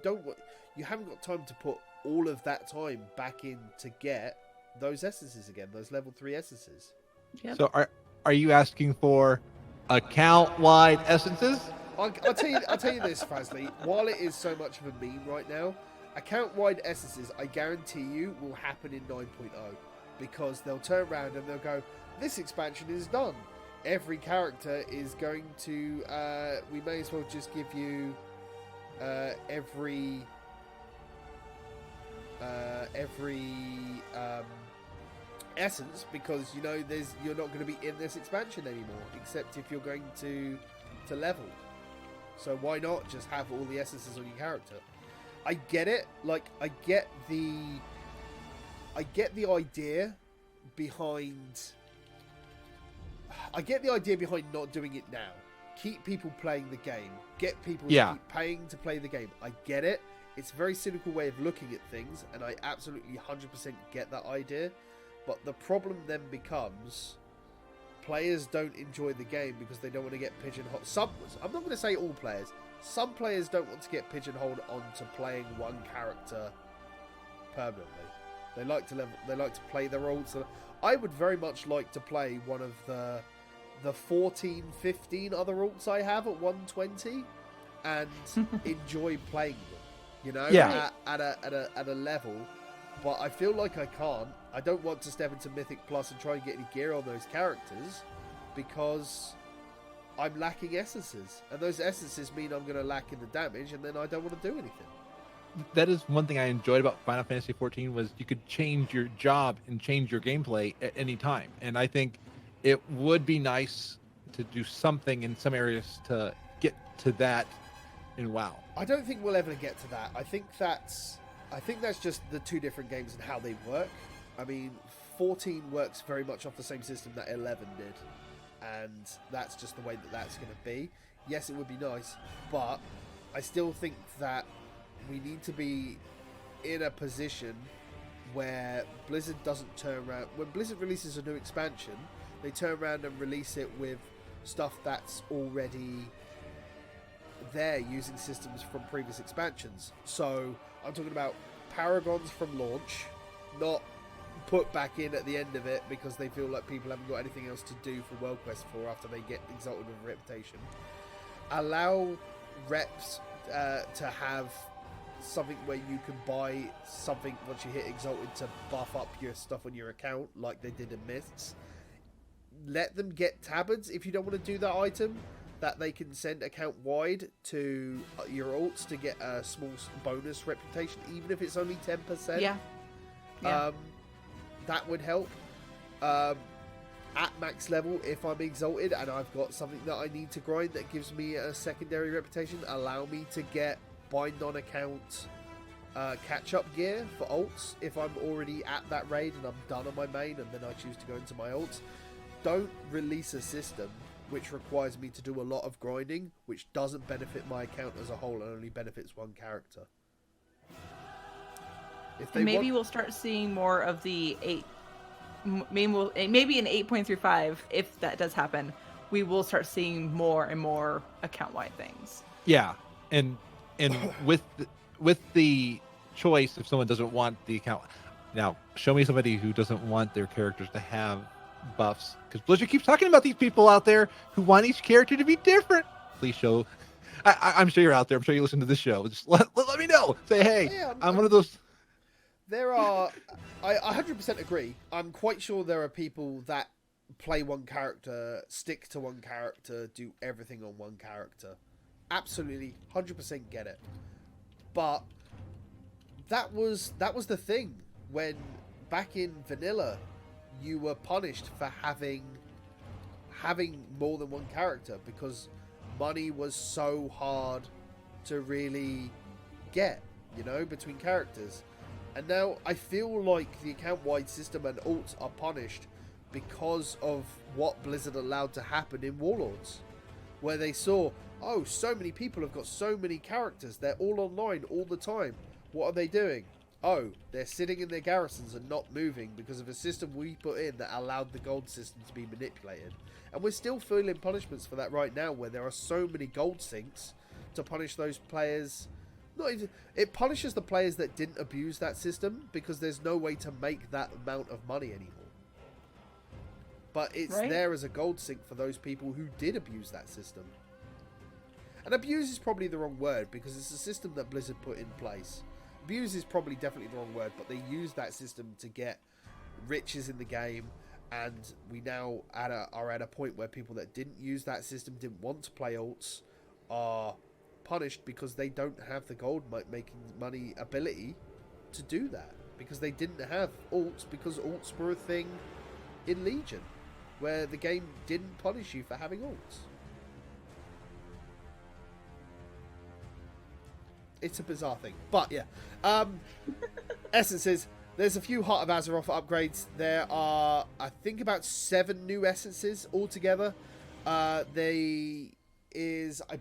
haven't got time to put all of that time back in to get those essences again, those level 3 essences. Yep. So are you asking for account-wide essences? I'll tell you this, Frazley. While it is so much of a meme right now, account-wide essences, I guarantee you, will happen in 9.0, because they'll turn around and they'll go, this expansion is done. Every character is going to. We may as well just give you every essence, because you're not going to be in this expansion anymore, except if you're going to level. So why not just have all the essences on your character? I get it. Like, I get the idea behind not doing it now. Keep people playing the game. Get people to keep paying to play the game. I get it. It's a very cynical way of looking at things, and I absolutely 100% get that idea. But the problem then becomes players don't enjoy the game because they don't want to get pigeonholed. I'm not going to say all players. Some players don't want to get pigeonholed onto playing one character permanently. They like to play their roles. So I would very much like to play one of the 14, 15 other alts I have at 120 and enjoy playing them. At a level. But I feel like I can't. I don't want to step into Mythic Plus and try and get any gear on those characters because I'm lacking essences. And those essences mean I'm going to lack in the damage, and then I don't want to do anything. That is one thing I enjoyed about Final Fantasy XIV was you could change your job and change your gameplay at any time. And I think it would be nice to do something in some areas to get to that in WoW. I don't think we'll ever get to that. I think that's just the two different games and how they work. I mean, 14 works very much off the same system that 11 did, and that's just the way that's going to be. Yes, it would be nice, but I still think that we need to be in a position where Blizzard doesn't turn around. When Blizzard releases a new expansion, they turn around and release it with stuff that's already there using systems from previous expansions. So I'm talking about Paragons from launch, not put back in at the end of it because they feel like people haven't got anything else to do for World Quest 4 after they get exalted with a reputation. Allow reps to have something where you can buy something once you hit exalted to buff up your stuff on your account like they did in Mists. Let them get tabards if you don't want to do that item, that they can send account wide to your alts to get a small bonus reputation, even if it's only 10%. Yeah. That would help. At max level, if I'm exalted and I've got something that I need to grind that gives me a secondary reputation, allow me to get bind on account catch-up gear for alts if I'm already at that raid and I'm done on my main and then I choose to go into my alts. Don't release a system which requires me to do a lot of grinding, which doesn't benefit my account as a whole and only benefits one character. Maybe we'll start seeing more of the 8. Maybe in 8.35, if that does happen, we will start seeing more and more account-wide things. Yeah, and with the choice, if someone doesn't want the account, now show me somebody who doesn't want their characters to have buffs, because Blizzard keeps talking about these people out there who want each character to be different. Please show. I'm sure you're out there. I'm sure you listen to this show. Just let me know. Say, hey, yeah, I'm one of those. There are. I 100% agree. I'm quite sure there are people that play one character, stick to one character, do everything on one character. Absolutely, 100% get it. But that was the thing when back in vanilla, you were punished for having more than one character because money was so hard to really get, between characters. And now I feel like the account-wide system and alts are punished because of what Blizzard allowed to happen in Warlords, where they saw, oh, so many people have got so many characters. They're all online all the time. What are they doing? Oh, they're sitting in their garrisons and not moving because of a system we put in that allowed the gold system to be manipulated. And we're still feeling punishments for that right now, where there are so many gold sinks to punish those players. It punishes the players that didn't abuse that system because there's no way to make that amount of money anymore. But it's there as a gold sink for those people who did abuse that system. And abuse is probably the wrong word because it's a system that Blizzard put in place. Abuse is probably definitely the wrong word, but they used that system to get riches in the game, and we now are at a point where people that didn't use that system, didn't want to play alts, are punished because they don't have the gold making money ability to do that, because they didn't have alts, because alts were a thing in Legion, where the game didn't punish you for having alts. It's a bizarre thing. But, yeah. Essences. There's a few Heart of Azeroth upgrades. There are, I think, about 7 new essences altogether. I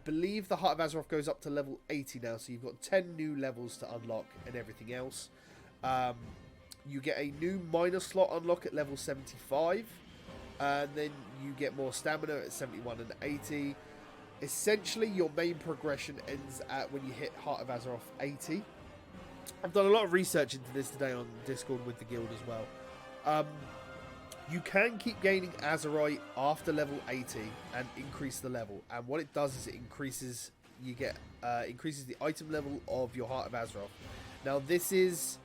believe the Heart of Azeroth goes up to level 80 now. So you've got 10 new levels to unlock and everything else. You get a new minor slot unlock at level 75. And then you get more stamina at 71 and 80. Essentially, your main progression ends at when you hit Heart of Azeroth 80. I've done a lot of research into this today on Discord with the guild as well. You can keep gaining Azerite after level 80 and increase the level. And what it does is it increases the item level of your Heart of Azeroth. Now, this is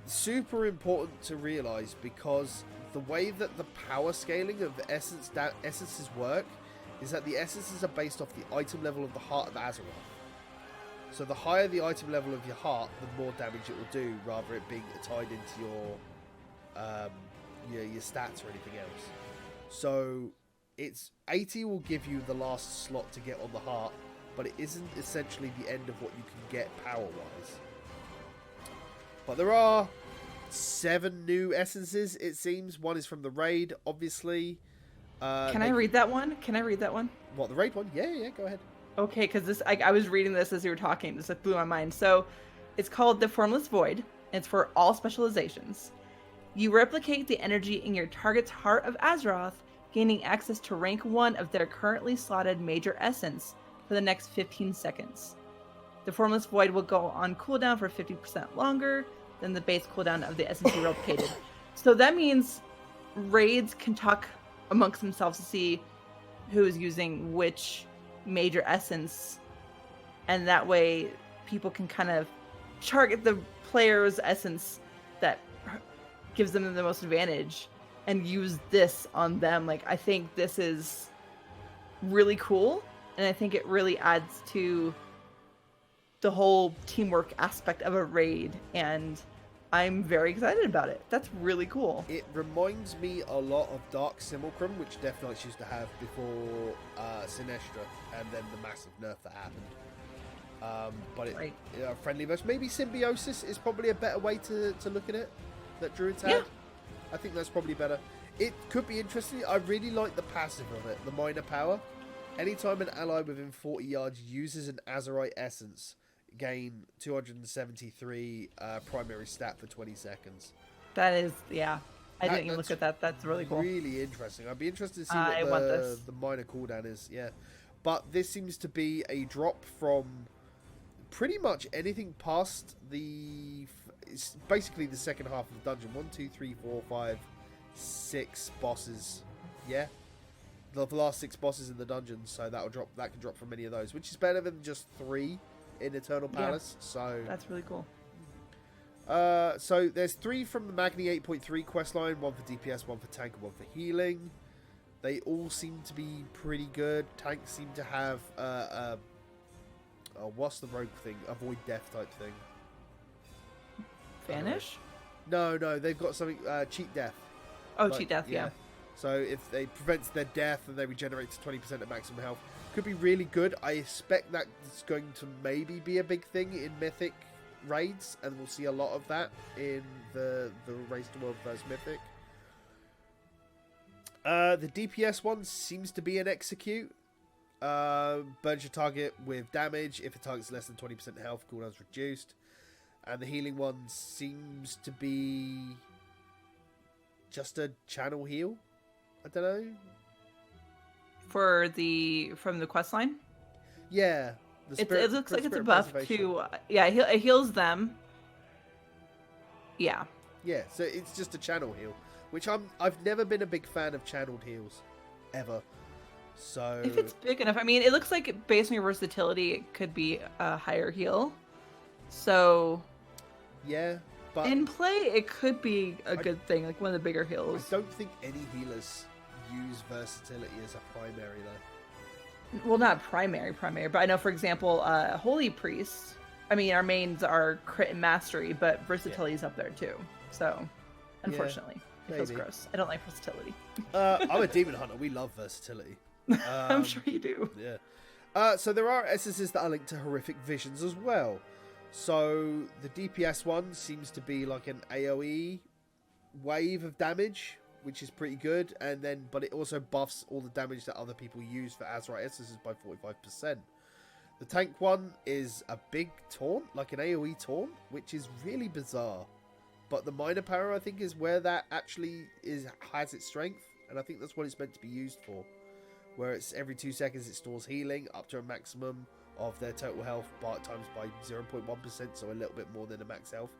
super important to realize because the way that the power scaling of the essences work is that the essences are based off the item level of the Heart of Azeroth. So the higher the item level of your heart, the more damage it will do, rather it being tied into your stats or anything else. So it's 80 will give you the last slot to get on the heart, but it isn't essentially the end of what you can get power-wise. But there are 7 new essences, it seems. One is from the raid, obviously. Can I read that one? What, the raid one? Yeah, go ahead. Okay, because this I was reading this as you were talking. This blew my mind. So, it's called the Formless Void. And it's for all specializations. You replicate the energy in your target's Heart of Azeroth, gaining access to rank 1 of their currently slotted major essence for the next 15 seconds. The Formless Void will go on cooldown for 50% longer than the base cooldown of the essence you replicated. So that means raids can talk amongst themselves to see who is using which major essence, and that way people can kind of target the player's essence that gives them the most advantage and use this on them. Like, I think this is really cool, and I think it really adds to the whole teamwork aspect of a raid, and I'm very excited about it. That's really cool. It reminds me a lot of Dark Simulacrum, which Death Knights used to have before Sinestra, and then the massive nerf that happened. But it, friendly version. Maybe Symbiosis is probably a better way to look at it, that Druids had. Yeah. I think that's probably better. It could be interesting. I really like the passive of it, the minor power. Anytime an ally within 40 yards uses an Azerite essence, gain 273 primary stat for 20 seconds. That is, yeah. I didn't even look at that. That's really cool. Really interesting. I'd be interested to see what the minor cooldown is. Yeah. But this seems to be a drop from pretty much anything past it's basically the second half of the dungeon. 1, 2, 3, 4, 5, 6 bosses. Yeah. The last 6 bosses in the dungeon, so that can drop from any of those, which is better than just 3 in Eternal Palace. Yeah, so that's really cool. So there's 3 from the Magni 8.3 questline, 1 for DPS, 1 for tank, and 1 for healing. They all seem to be pretty good. Tanks seem to have what's the rogue thing? Avoid death type thing. Vanish? No, they've got something cheat death. Oh, cheat death, yeah. So if they prevents their death and they regenerate to 20% at maximum health, could be really good. I expect that it's going to maybe be a big thing in Mythic raids, and we'll see a lot of that in the Race to World vs Mythic. The DPS one seems to be an execute. Burns your target with damage. If a target's less than 20% health, cooldown's reduced. And the healing one seems to be just a channel heal. I don't know. From the quest line? Yeah. It looks like it's a buff to... it heals them. Yeah. Yeah, so it's just a channel heal. Which I've never been a big fan of channeled heals. Ever. So... If it's big enough... I mean, it looks like based on your versatility, it could be a higher heal. So... Yeah, but... In play, it could be a good thing, like one of the bigger heals. I don't think any healers use versatility as a primary, though. Well, not primary, but I know, for example, Holy Priest, I mean, our mains are crit and mastery, but versatility's up there, too. So, unfortunately, it feels gross. I don't like versatility. I'm a demon hunter. We love versatility. I'm sure you do. Yeah. So there are essences that are linked to horrific visions as well. So the DPS one seems to be like an AoE wave of damage, which is pretty good, but it also buffs all the damage that other people use for Azeroth essences by 45%. The tank one is a big taunt, like an AoE taunt, which is really bizarre. But the minor power, I think, is where that actually has its strength, and I think that's what it's meant to be used for. Where it's every 2 seconds it stores healing up to a maximum of their total health times by 0.1%, so a little bit more than a max health.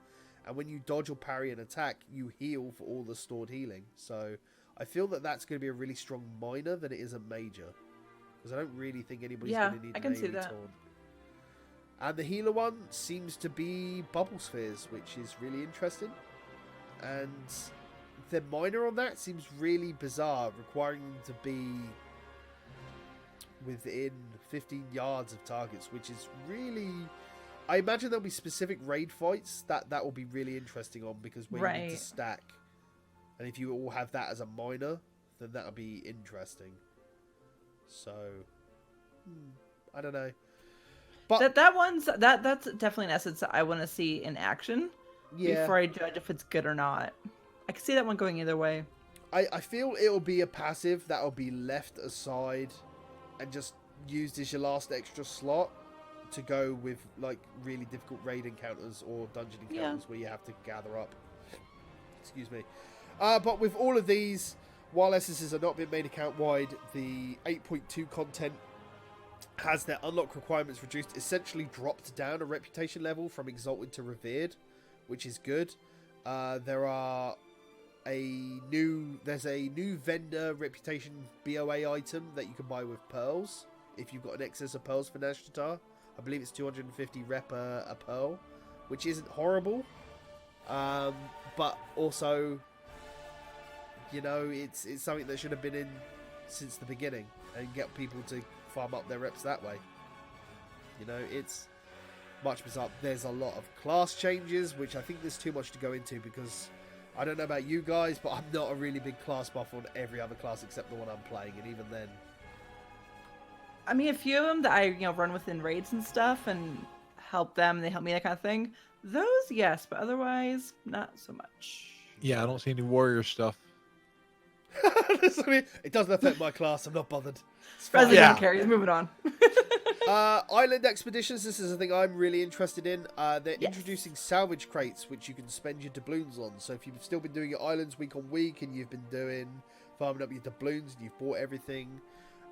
And when you dodge or parry an attack, you heal for all the stored healing. So I feel that that's going to be a really strong minor than it is a major. Because I don't really think anybody's going to need an AoE taunt. And the healer one seems to be bubble spheres, which is really interesting. And the minor on that seems really bizarre, requiring them to be within 15 yards of targets, which is really... I imagine there'll be specific raid fights that will be really interesting on, because when you need to stack, and if you all have that as a minor, then that'll be interesting. So, I don't know. But that's definitely an essence that I want to see in action before I judge if it's good or not. I can see that one going either way. I feel it'll be a passive that'll be left aside and just used as your last extra slot to go with like really difficult raid encounters or dungeon encounters where you have to gather up. Excuse me. But with all of these, while essences are not being made account wide, the 8.2 content has their unlock requirements reduced, essentially dropped down a reputation level from exalted to revered, which is good. There's a new vendor reputation BOA item that you can buy with pearls if you've got an excess of pearls for Ny'alotha. I believe it's 250 rep a pearl, which isn't horrible, but also, you know, it's something that should have been in since the beginning and get people to farm up their reps that way. You know, it's much bizarre. There's a lot of class changes, which I think there's too much to go into, because I don't know about you guys, but I'm not a really big class buff on every other class except the one I'm playing, and even then. I mean, a few of them that I run within raids and stuff and help them, and they help me, that kind of thing. Those, yes, but otherwise, not so much. Yeah, I don't see any warrior stuff. It doesn't affect my class. I'm not bothered. Frazley doesn't care. He's moving on. Island expeditions. This is a thing I'm really interested in. They're introducing salvage crates, which you can spend your doubloons on. So if you've still been doing your islands week on week, and you've been farming up your doubloons, and you've bought everything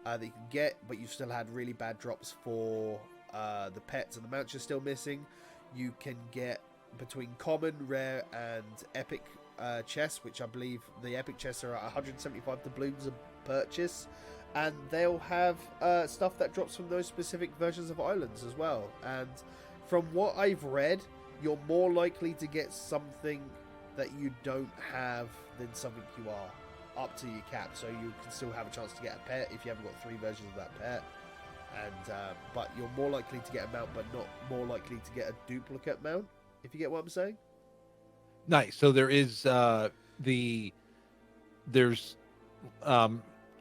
that you can get, but you've still had really bad drops for the pets and the mounts you're still missing, you can get between common, rare, and epic chests, which I believe the epic chests are at 175 doubloons a purchase, and they'll have stuff that drops from those specific versions of islands as well. And from what I've read, you're more likely to get something that you don't have than something you are, up to your cap. So you can still have a chance to get a pet if you haven't got 3 versions of that pet, and but you're more likely to get a mount, but not more likely to get a duplicate mount, if you get what I'm saying. Nice. So there is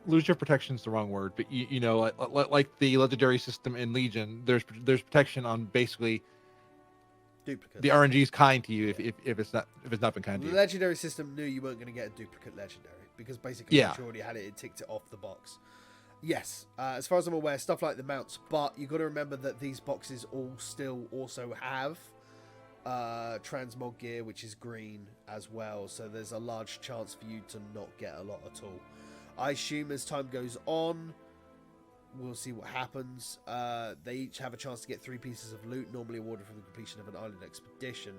lose your protection is the wrong word, but you know, like the legendary system in Legion, there's protection on basically duplicates. The RNG is kind to you if it's not been kind to you. The legendary system knew you weren't going to get a duplicate legendary, because basically once you already had it, it ticked it off the box. Yes, as far as I'm aware, stuff like the mounts, but you got to remember that these boxes all still also have transmog gear, which is green as well, so there's a large chance for you to not get a lot at all. I assume as time goes on, we'll see what happens. They each have a chance to get 3 pieces of loot, normally awarded from the completion of an island expedition.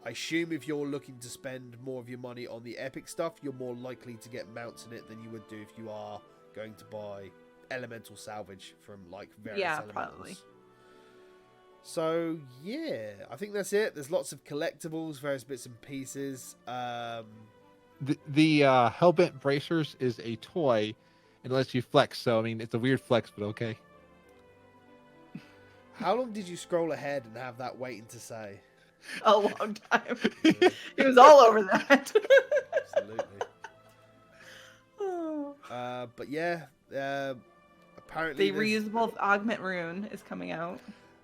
I assume if you're looking to spend more of your money on the epic stuff, you're more likely to get mounts in it than you would do if you are going to buy elemental salvage from like various elementals. Probably. So yeah, I think that's it. There's lots of collectibles, various bits and pieces. The Hellbent Bracers is a toy and lets you flex, so I mean it's a weird flex, but okay. How long did you scroll ahead and have that waiting to say? A long time. It was all over that. Absolutely. But yeah, apparently the reusable augment rune is coming out.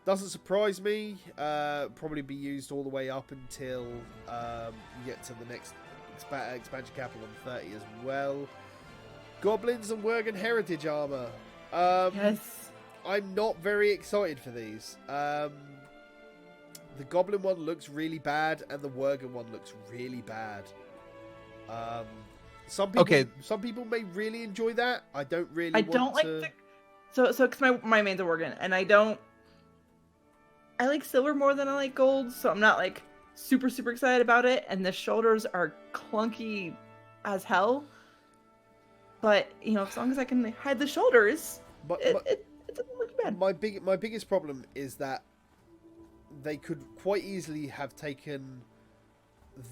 Doesn't surprise me. Probably be used all the way up until you get to the next expansion capital on 30 as well. Goblins and Worgen heritage armor. Yes. I'm not very excited for these. The Goblin one looks really bad, and the Worgen one looks really bad. Some people may really enjoy that. I don't really. I don't like the. So because my main's a Worgen, and I like silver more than I like gold, so I'm not like super excited about it. And the shoulders are clunky as hell. But you know, as long as I can hide the shoulders, it doesn't look bad. My biggest problem is that they could quite easily have taken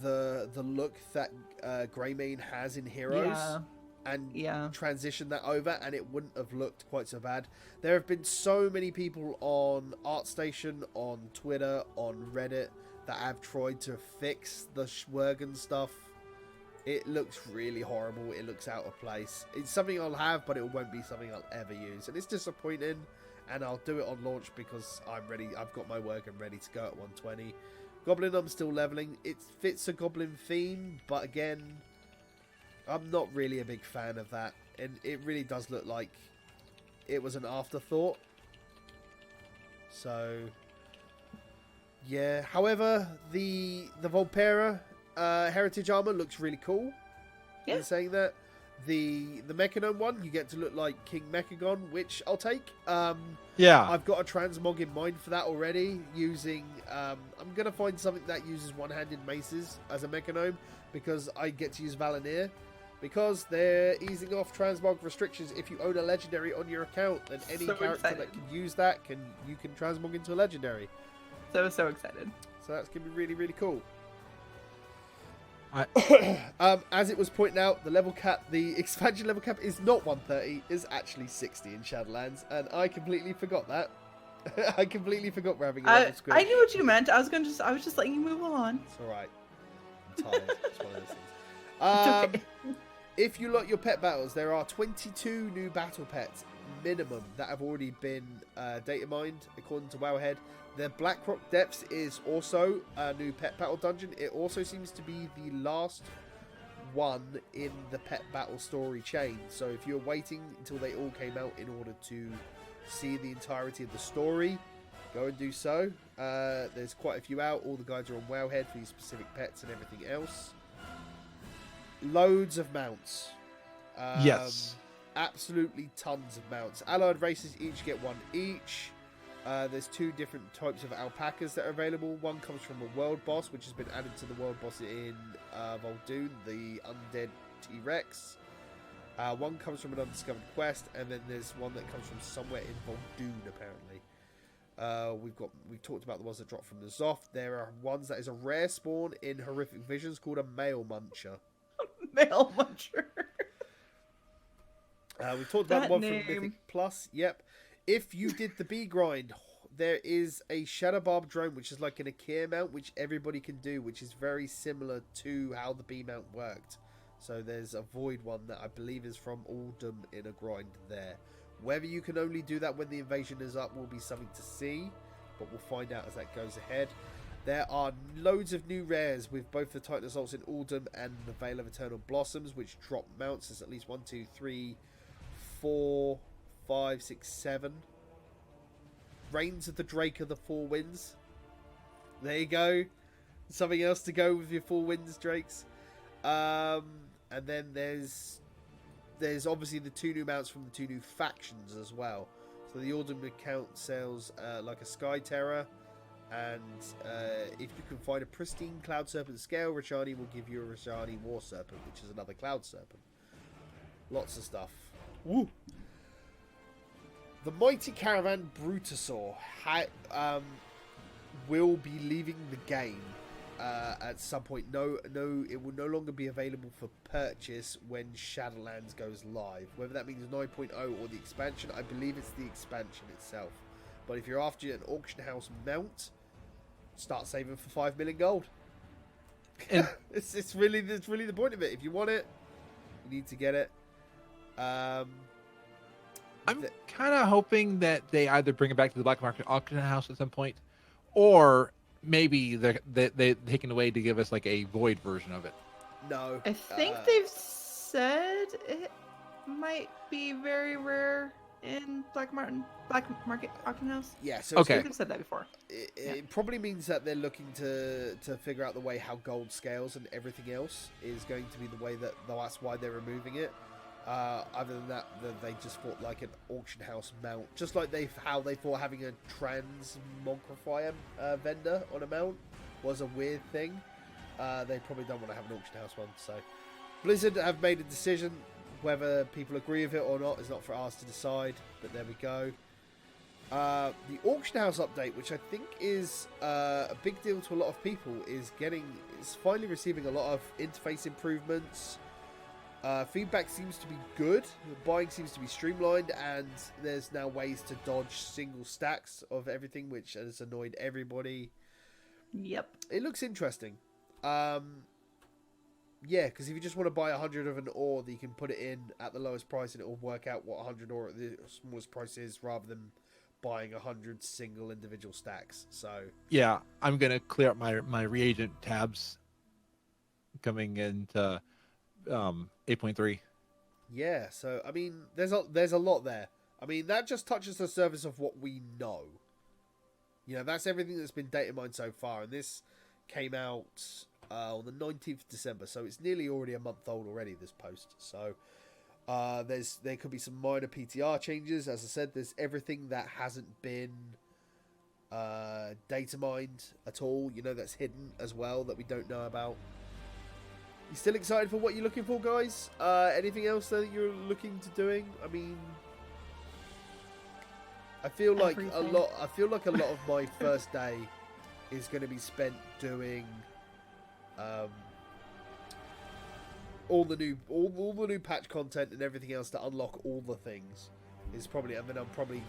the look that Greymane has in Heroes and transitioned that over, and it wouldn't have looked quite so bad. There have been so many people on ArtStation, on Twitter, on Reddit that have tried to fix the Worgen stuff. It looks really horrible. It looks out of place. It's something I'll have, but it won't be something I'll ever use. And it's disappointing, and I'll do it on launch because I'm ready. I've got my Worgen ready to go at 120. Goblin, I'm still leveling. It fits a Goblin theme, but again, I'm not really a big fan of that. And it really does look like it was an afterthought. So, yeah. However, the Volpera heritage armor looks really cool. Yeah. In saying that, the Mechanome one, you get to look like King Mechagon, which I'll take. Yeah. I've got a transmog in mind for that already. Using, I'm gonna find something that uses one-handed maces as a Mechanome because I get to use Valanir. Because they're easing off transmog restrictions. If you own a legendary on your account, then any character that can use that you can transmog into a legendary. So excited. So that's gonna be really cool. I As it was pointed out, the expansion level cap is not 130, is actually 60 in Shadowlands, and I completely forgot that. I completely forgot we're having a level script. I knew what you meant. I was just letting you move on. It's alright. I'm tired. It's one of those things. It's okay. If you like your pet battles, there are 22 new battle pets minimum that have already been data mined according to Wowhead. The Blackrock Depths is also a new pet battle dungeon. It also seems to be the last one in the pet battle story chain. So if you're waiting until they all came out in order to see the entirety of the story, go and do so. There's quite a few out. All the guides are on Wowhead for these specific pets and everything else. Loads of mounts. Yes. Absolutely tons of mounts. Allied races each get one each. There's 2 different types of alpacas that are available. One comes from a world boss, which has been added to the world boss in Voldoon, the Undead T-Rex. One comes from an undiscovered quest, and then there's one that comes from somewhere in Voldoon, apparently. We've talked about the ones that drop from the Zoth. There are ones that is a rare spawn in Horrific Visions called a Male Muncher. Male Muncher. We've talked about the one from Mythic Plus. Yep. If you did the B grind, there is a Shadow Barb drone, which is like an Akir mount, which everybody can do, which is very similar to how the B mount worked. So there's a Void one that I believe is from Aldum in a grind there. Whether you can only do that when the invasion is up will be something to see, but we'll find out as that goes ahead. There are loads of new rares with both the Titan Assaults in Aldum and the Veil of Eternal Blossoms, which drop mounts. There's at least 1, 2, 3, 4, 5, 6, 7. Reigns of the Drake of the Four Winds. There you go. Something else to go with your Four Winds Drakes. And then there's obviously the 2 new mounts from the 2 new factions as well. So the Autumn account sells like a Sky Terror, and if you can find a pristine Cloud Serpent scale, Rashani will give you a Rashani War Serpent, which is another Cloud Serpent. Lots of stuff. Woo! The Mighty Caravan Brutasaur will be leaving the game at some point. No, it will no longer be available for purchase when Shadowlands goes live. Whether that means 9.0 or the expansion, I believe it's the expansion itself. But if you're after an auction house mount, start saving for 5 million gold. And it's really the point of it. If you want it, you need to get it. I'm kind of hoping that they either bring it back to the black market auction house at some point, or maybe they're taking away to give us like a void version of it. No, I think they've said it might be very rare in black market auction house. Yeah, so okay. They've said that before. It probably means that they're looking to figure out the way how gold scales and everything else is going to be the way that's why they're removing it. Other than that, they just thought like an auction house mount, just like how they thought having a transmogrifier vendor on a mount was a weird thing. They probably don't want to have an auction house one. So Blizzard have made a decision. Whether people agree with it or not is not for us to decide. But there we go. The auction house update, which I think is a big deal to a lot of people, is finally receiving a lot of interface improvements. Feedback seems to be good, buying seems to be streamlined, and there's now ways to dodge single stacks of everything, which has annoyed everybody. Yep. It looks interesting. Yeah, because if you just want to buy 100 of an ore, you can put it in at the lowest price and it will work out what 100 ore at the smallest price is, rather than buying 100 single individual stacks. So yeah, I'm gonna clear up my reagent tabs coming into 8.3. yeah, so I mean, there's a lot there. I mean, that just touches the surface of what we know. You know, that's everything that's been data mined so far, and this came out on the 19th of December, so it's nearly already a month old already, this post. So there could be some minor PTR changes. As I said, there's everything that hasn't been data mined at all, you know, that's hidden as well, that we don't know about. You still excited for what you're looking for, guys? Anything else that you're looking to doing? I mean, I feel like a lot of my first day is going to be spent doing all the new patch content and everything else to unlock all the things. Is probably, I mean, I'll probably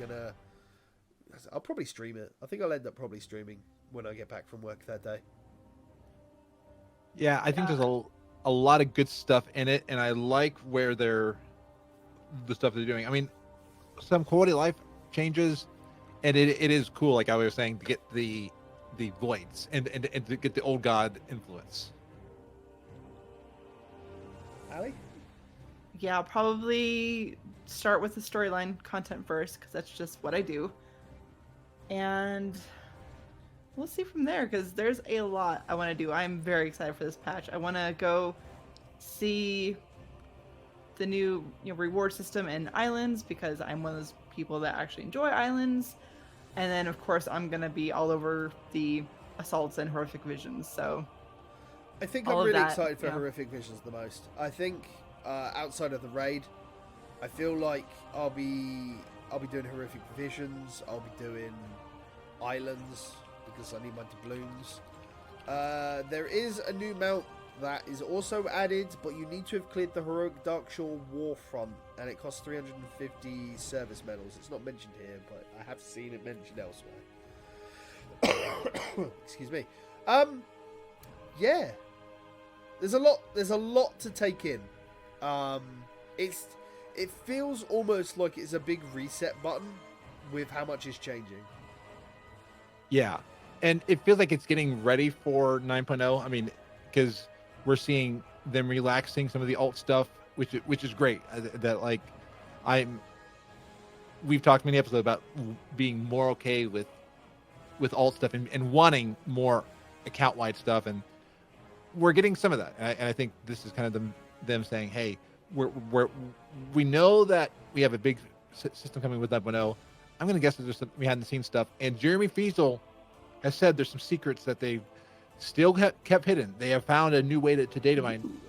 stream it. I think I'll end up probably streaming when I get back from work that day. Yeah, I think there's a lot of good stuff in it, and I like where the stuff they're doing. I mean, some quality of life changes, and it is cool, like I was saying, to get the voids and to get the old god influence. Ali? Yeah, I'll probably start with the storyline content first, because that's just what I do. And we'll see from there, because there's a lot I want to do. I'm very excited for this patch. I want to go see the new reward system and islands, because I'm one of those people that actually enjoy islands. And then, of course, I'm going to be all over the assaults and horrific visions. So I think I'm really excited for horrific visions the most. I think outside of the raid, I feel like I'll be doing horrific visions. I'll be doing islands, because I need my doubloons. There is a new mount that is also added, but you need to have cleared the Heroic Darkshore Warfront, and it costs 350 service medals. It's not mentioned here, but I have seen it mentioned elsewhere. Excuse me. Yeah. There's a lot to take in. It feels almost like it's a big reset button with how much is changing. Yeah, and it feels like it's getting ready for 9.0. I mean, because we're seeing them relaxing some of the alt stuff, which is great. That like, I'm we've talked many episodes about being more okay with alt stuff and wanting more account wide stuff, and we're getting some of that. And I think this is kind of them saying, hey, we know that we have a big system coming with 9.0. I'm going to guess that there's some we hadn't seen stuff. And Jeremy Fiesel has said there's some secrets that they've still kept hidden. They have found a new way to data mine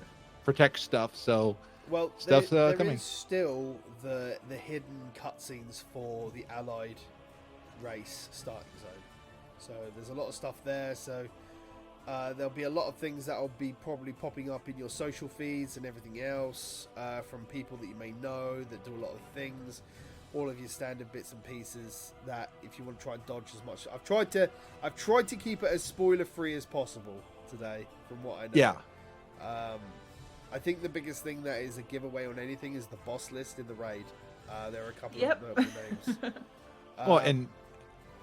for tech stuff. So well, stuff's there coming. is still the hidden cutscenes for the Allied race starting zone. So there's a lot of stuff there. So there'll be a lot of things that will be probably popping up in your social feeds and everything else from people that you may know that do a lot of things. All of your standard bits and pieces that if you want to try and dodge as much. I've tried to keep it as spoiler free as possible today, from what I know. Yeah. I think the biggest thing that is a giveaway on anything is the boss list in the raid. There are a couple of notable names. Well,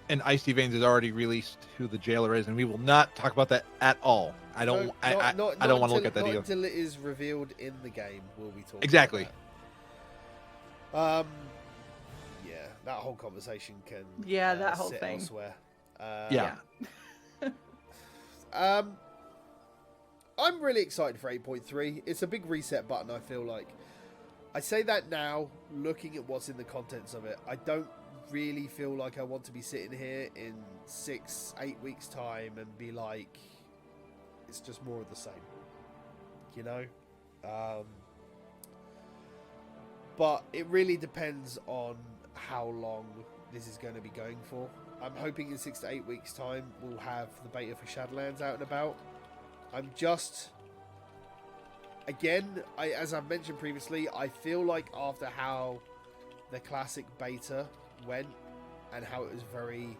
and Icy Veins has already released who the jailer is, and we will not talk about that at all. I don't want to look at that either. Until it is revealed in the game, will we talk exactly. About that. Yeah, that whole conversation can that whole sit thing. elsewhere. Yeah. I'm really excited for 8.3. It's a big reset button, I feel like. I say that now, looking at what's in the contents of it. I don't really feel like I want to be sitting here in 6-8 weeks time and be like, it's just more of the same, you know. But it really depends on how long this is going to be going for. I'm hoping in 6 to 8 weeks time we'll have the beta for Shadowlands out and about. I'm just, again, as I've mentioned previously, I feel like after how the classic beta went and how it was very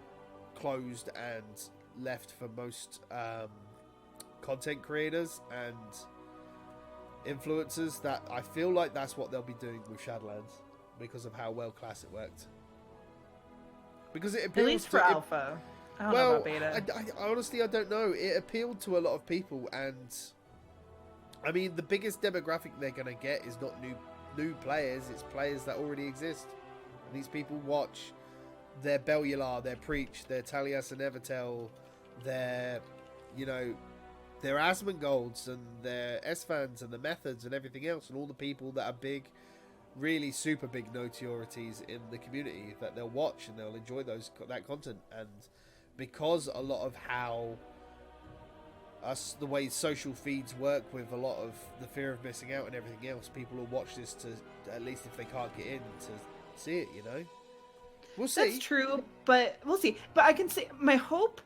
closed and left for most content creators and influencers, that I feel like that's what they'll be doing with Shadowlands because of how well classic worked. Because it appeals at least for alpha. I don't know about beta. I honestly, I don't know. It appealed to a lot of people, and I mean, the biggest demographic they're going to get is not new players. It's players that already exist. And these people watch their Bellular, their Preach, their Talias and Evertel, their, their Asmongold's and their S-Fans and the Methods and everything else, and all the people that are big, really super big notorities in the community that they'll watch and they'll enjoy that content. And because a lot of how the way social feeds work with a lot of the fear of missing out and everything else, people will watch this to, at least if they can't get in, to see it, We'll see. That's true, but we'll see. But I can say my hope,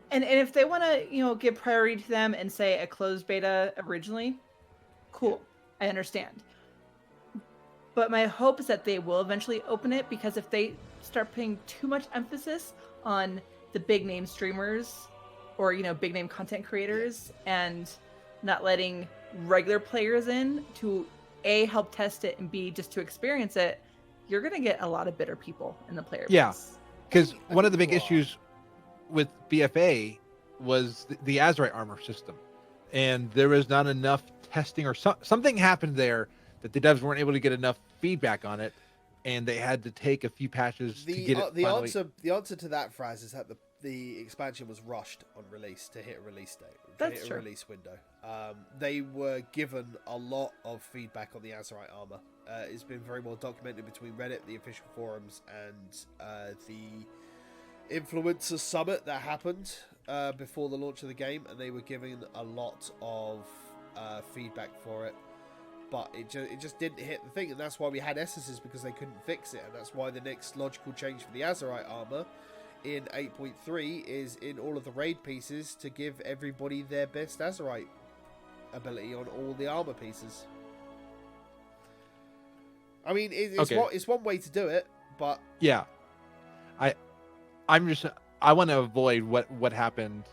and if they want to, give priority to them and say a closed beta originally, cool. I understand. But my hope is that they will eventually open it, because if they start putting too much emphasis on the big name streamers or, big name content creators and not letting regular players in to A, help test it, and B, just to experience it, you're going to get a lot of bitter people in the player base. Yeah, because one of the big issues with BFA was the Azerite armor system. And there was not enough testing, or something happened there that the devs weren't able to get enough feedback on it, and they had to take a few patches to get it finally. The answer to that, Fraz, is that the expansion was rushed on release to hit a release date. That's true. A release window. They were given a lot of feedback on the Azerite armor. It's been very well documented between Reddit, the official forums, and the influencer summit that happened before the launch of the game, and they were given a lot of feedback for it. But it just didn't hit the thing, and that's why we had Essences, because they couldn't fix it, and that's why the next logical change for the Azerite armor in 8.3 is in all of the raid pieces to give everybody their best Azerite ability on all the armor pieces. I mean, it's one way to do it, but yeah, I want to avoid what happened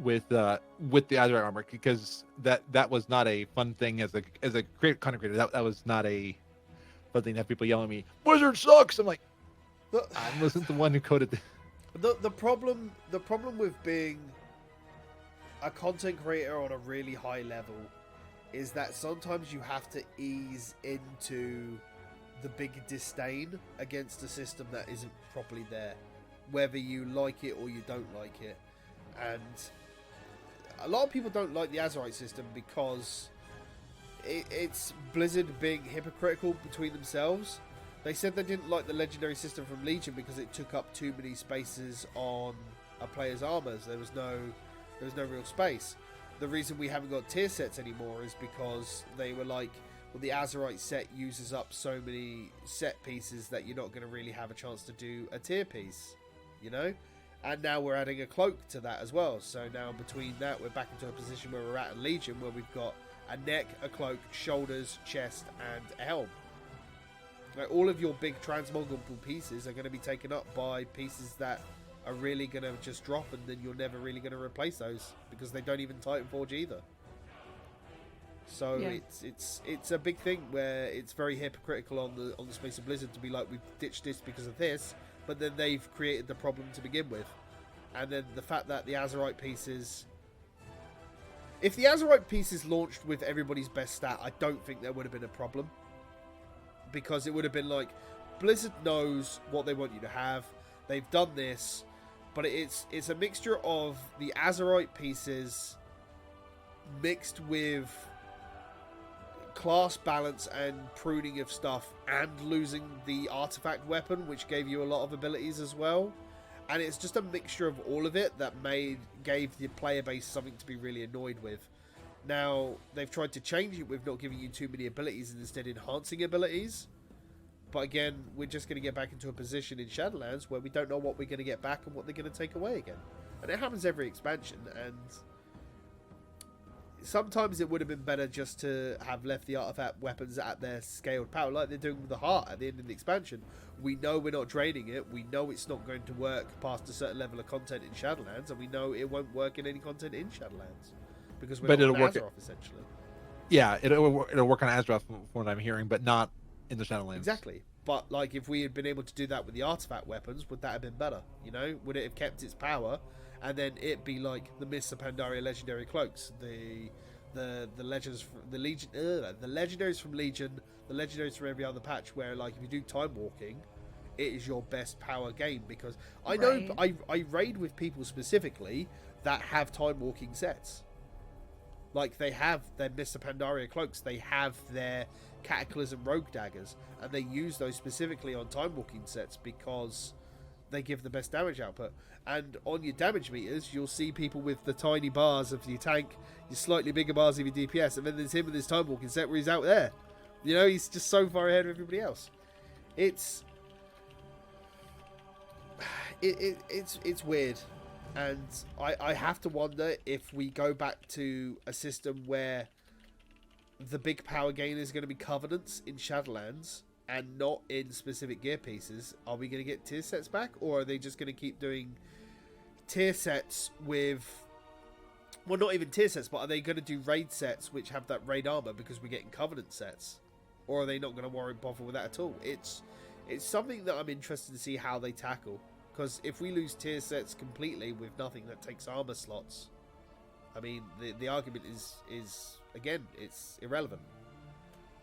with the Azerite armor, because that was not a fun thing as a content creator. That was not a fun thing to have people yelling at me, "Blizzard sucks." I'm like, I wasn't the one who coded the problem with being a content creator on a really high level is that sometimes you have to ease into the big disdain against a system that isn't properly there, whether you like it or you don't like it. And a lot of people don't like the Azeroth system because it's Blizzard being hypocritical between themselves. They said they didn't like the legendary system from Legion because it took up too many spaces on a player's armors. There was no real space. The reason we haven't got tier sets anymore is because they were like, well, the Azeroth set uses up so many set pieces that you're not going to really have a chance to do a tier piece, you know? And now we're adding a cloak to that as well. So now between that, we're back into a position where we're at in Legion, where we've got a neck, a cloak, shoulders, chest, and a helm. Like, all of your big transmogable pieces are going to be taken up by pieces that are really going to just drop, and then you're never really going to replace those because they don't even Titanforge either. So yeah. It's a big thing where it's very hypocritical on the space of Blizzard to be like, we've ditched this because of this, but then they've created the problem to begin with. And then the fact that the Azeroth pieces, if the Azeroth pieces launched with everybody's best stat, I don't think there would have been a problem, because it would have been like, Blizzard knows what they want you to have, they've done this, but it's a mixture of the Azeroth pieces mixed with class balance and pruning of stuff, and losing the artifact weapon, which gave you a lot of abilities as well. And it's just a mixture of all of it that gave the player base something to be really annoyed with. Now, they've tried to change it with not giving you too many abilities and instead enhancing abilities. But again, we're just going to get back into a position in Shadowlands where we don't know what we're going to get back and what they're going to take away again. And it happens every expansion, and sometimes it would have been better just to have left the artifact weapons at their scaled power, like they're doing with the heart at the end of the expansion. We know we're not draining it, we know it's not going to work past a certain level of content in Shadowlands, and we know it won't work in any content in Shadowlands, because we're not on Azeroth, essentially. Yeah, it'll work on Azeroth from what I'm hearing, but not in the Shadowlands. Exactly. But like, if we had been able to do that with the artifact weapons, would that have been better? You know, would it have kept its power, and then it be like the Mists of Pandaria legendary cloaks, the legends, the Legion, the legendaries from Legion, the legendaries from every other patch, where like if you do time walking, it is your best power game, because I know I raid with people specifically that have time walking sets. Like, they have their Mists of Pandaria cloaks, they have their Cataclysm rogue daggers, and they use those specifically on time walking sets because they give the best damage output. And on your damage meters, you'll see people with the tiny bars of your tank, your slightly bigger bars of your DPS, and then there's him with his time walking set where he's out there. You know, he's just so far ahead of everybody else. It's weird. And I have to wonder if we go back to a system where the big power gain is going to be Covenants in Shadowlands and not in specific gear pieces. Are we going to get tier sets back, or are they just going to keep doing tier sets with, well, not even tier sets, but are they going to do raid sets which have that raid armor because we're getting Covenant sets? Or are they not going to bother with that at all? It's something that I'm interested to see how they tackle. Because if we lose tier sets completely with nothing that takes armor slots, I mean, the argument is again, it's irrelevant.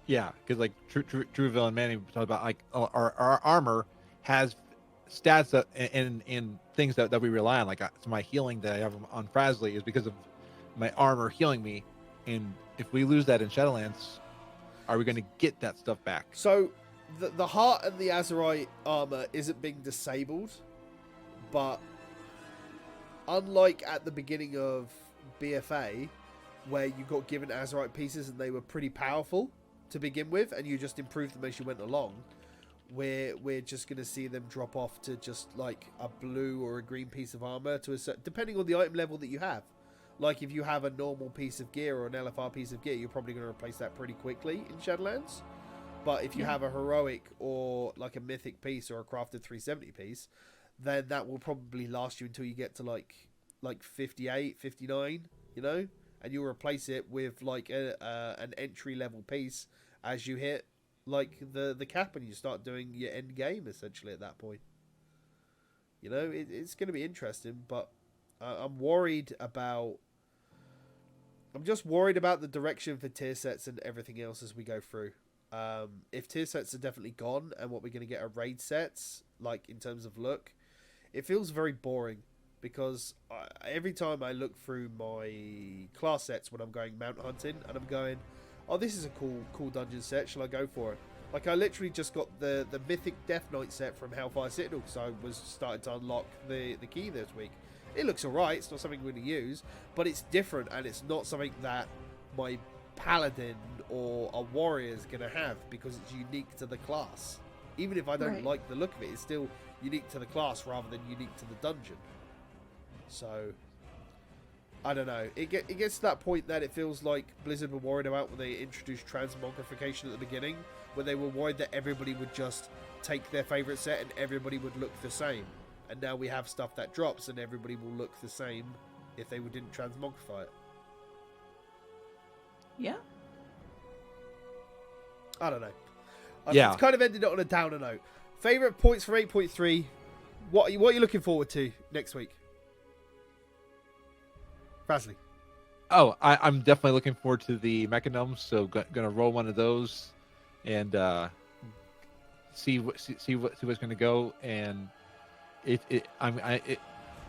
Yeah, because like True Villain Manny talked about, like our armor has stats that and things that we rely on. Like my healing that I have on Frazley is because of my armor healing me, and if we lose that in Shadowlands, are we going to get that stuff back? So the heart and the Azeroth armor isn't being disabled. But unlike at the beginning of BFA, where you got given Azeroth pieces and they were pretty powerful to begin with, and you just improved them as you went along, we're just going to see them drop off to just like a blue or a green piece of armor to a certain, depending on the item level that you have. Like, if you have a normal piece of gear or an LFR piece of gear, you're probably going to replace that pretty quickly in Shadowlands. But if you have a heroic or like a mythic piece or a crafted 370 piece, then that will probably last you until you get to like 58, 59, you know? And you'll replace it with like an entry level piece as you hit like the cap and you start doing your end game essentially at that point. You know, it's going to be interesting, but I'm just worried about the direction for tier sets and everything else as we go through. If tier sets are definitely gone and what we're going to get are raid sets, like in terms of look, it feels very boring because every time I look through my class sets when I'm going mount hunting and I'm going, oh, this is a cool dungeon set, shall I go for it? Like, I literally just got the Mythic Death Knight set from Hellfire Citadel because I was starting to unlock the key this week. It looks alright, it's not something we're going to use, but it's different and it's not something that my paladin or a warrior is going to have because it's unique to the class. Even if I don't like the look of it, it's still unique to the class rather than unique to the dungeon. So, I don't know. It gets to that point that it feels like Blizzard were worried about when they introduced transmogrification at the beginning, where they were worried that everybody would just take their favourite set and everybody would look the same. And now we have stuff that drops and everybody will look the same if they didn't transmogrify it. Yeah. I don't know. Yeah. It's kind of ended it on a downer note. Favourite points from 8.3. What are you looking forward to next week? Frazley. Oh, I'm definitely looking forward to the Mechanomes, so gonna roll one of those and see what's gonna go. And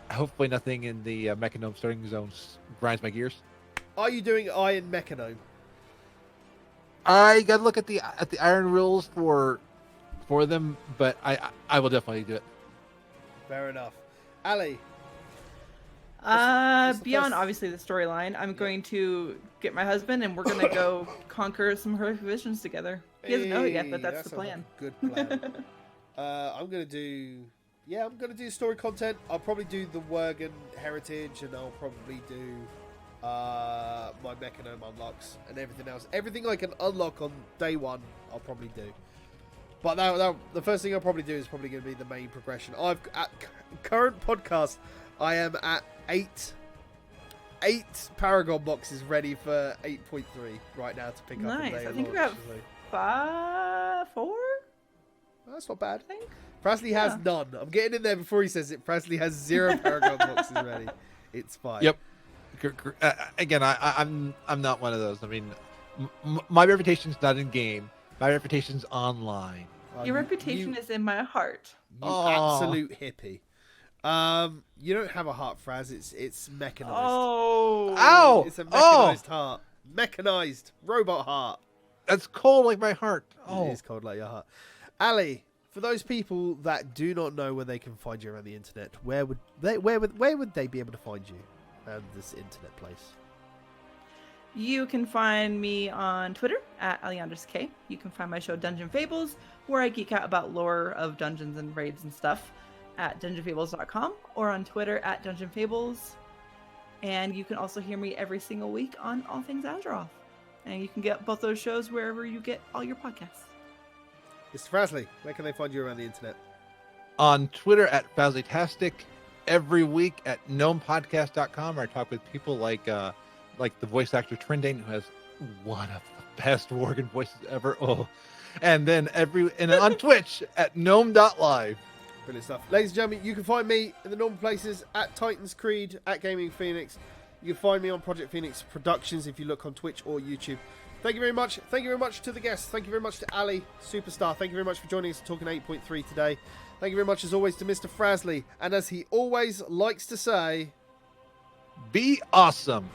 hopefully nothing in the Mechanome starting zones grinds my gears. Are you doing Iron Mechanome? I gotta look at the iron rules for them, but I will definitely do it. Fair enough. Ali. Beyond obviously the storyline, I'm going to get my husband and we're gonna go conquer some horrific visions together. He doesn't know it yet, but that's the plan. Good plan. I'm gonna do story content. I'll probably do the Worgen heritage, and I'll probably do my Mechanome unlocks and everything else. Everything I can unlock on day one, I'll probably do. But the first thing I'll probably do is probably going to be the main progression. At current podcast, I am at 8 Paragon boxes ready for 8.3 right now to pick up. Nice. I think about 4. That's not bad. I think. Frazley has none. I'm getting in there before he says it. Frazley has 0 Paragon boxes ready. It's fine. Yep. Again, I'm not one of those. I mean, my reputation's not in game. My reputation's online. Your reputation is in my heart. You absolute hippie. You don't have a heart, Fraz. It's mechanized. Oh. Ow! It's a mechanized heart. Mechanized robot heart. That's cold like my heart. Oh. It is cold like your heart. Ali, for those people that do not know where they can find you around the internet, where would they be able to find you and this internet place? You can find me on Twitter at AliandrusK. You can find my show Dungeon Fables, where I geek out about lore of dungeons and raids and stuff, at dungeonfables.com, or on Twitter at Dungeon Fables. And you can also hear me every single week on All Things Azeroth. And you can get both those shows wherever you get all your podcasts. Mr. Frazley, where can they find you around the internet? On Twitter at Frazlytastic, every week at gnomepodcast.com, where I talk with people like the voice actor Trindane, who has one of the best Worgen voices ever. Oh, and then on Twitch at gnome.live. Brilliant stuff. Ladies and gentlemen, you can find me in the normal places at Titans Creed, at Gaming Phoenix. You can find me on Project Phoenix Productions if you look on Twitch or YouTube. Thank you very much. Thank you very much to the guests. Thank you very much to Ali, superstar. Thank you very much for joining us and talking 8.3 today. Thank you very much, as always, to Mr. Frazley. And as he always likes to say, be awesome.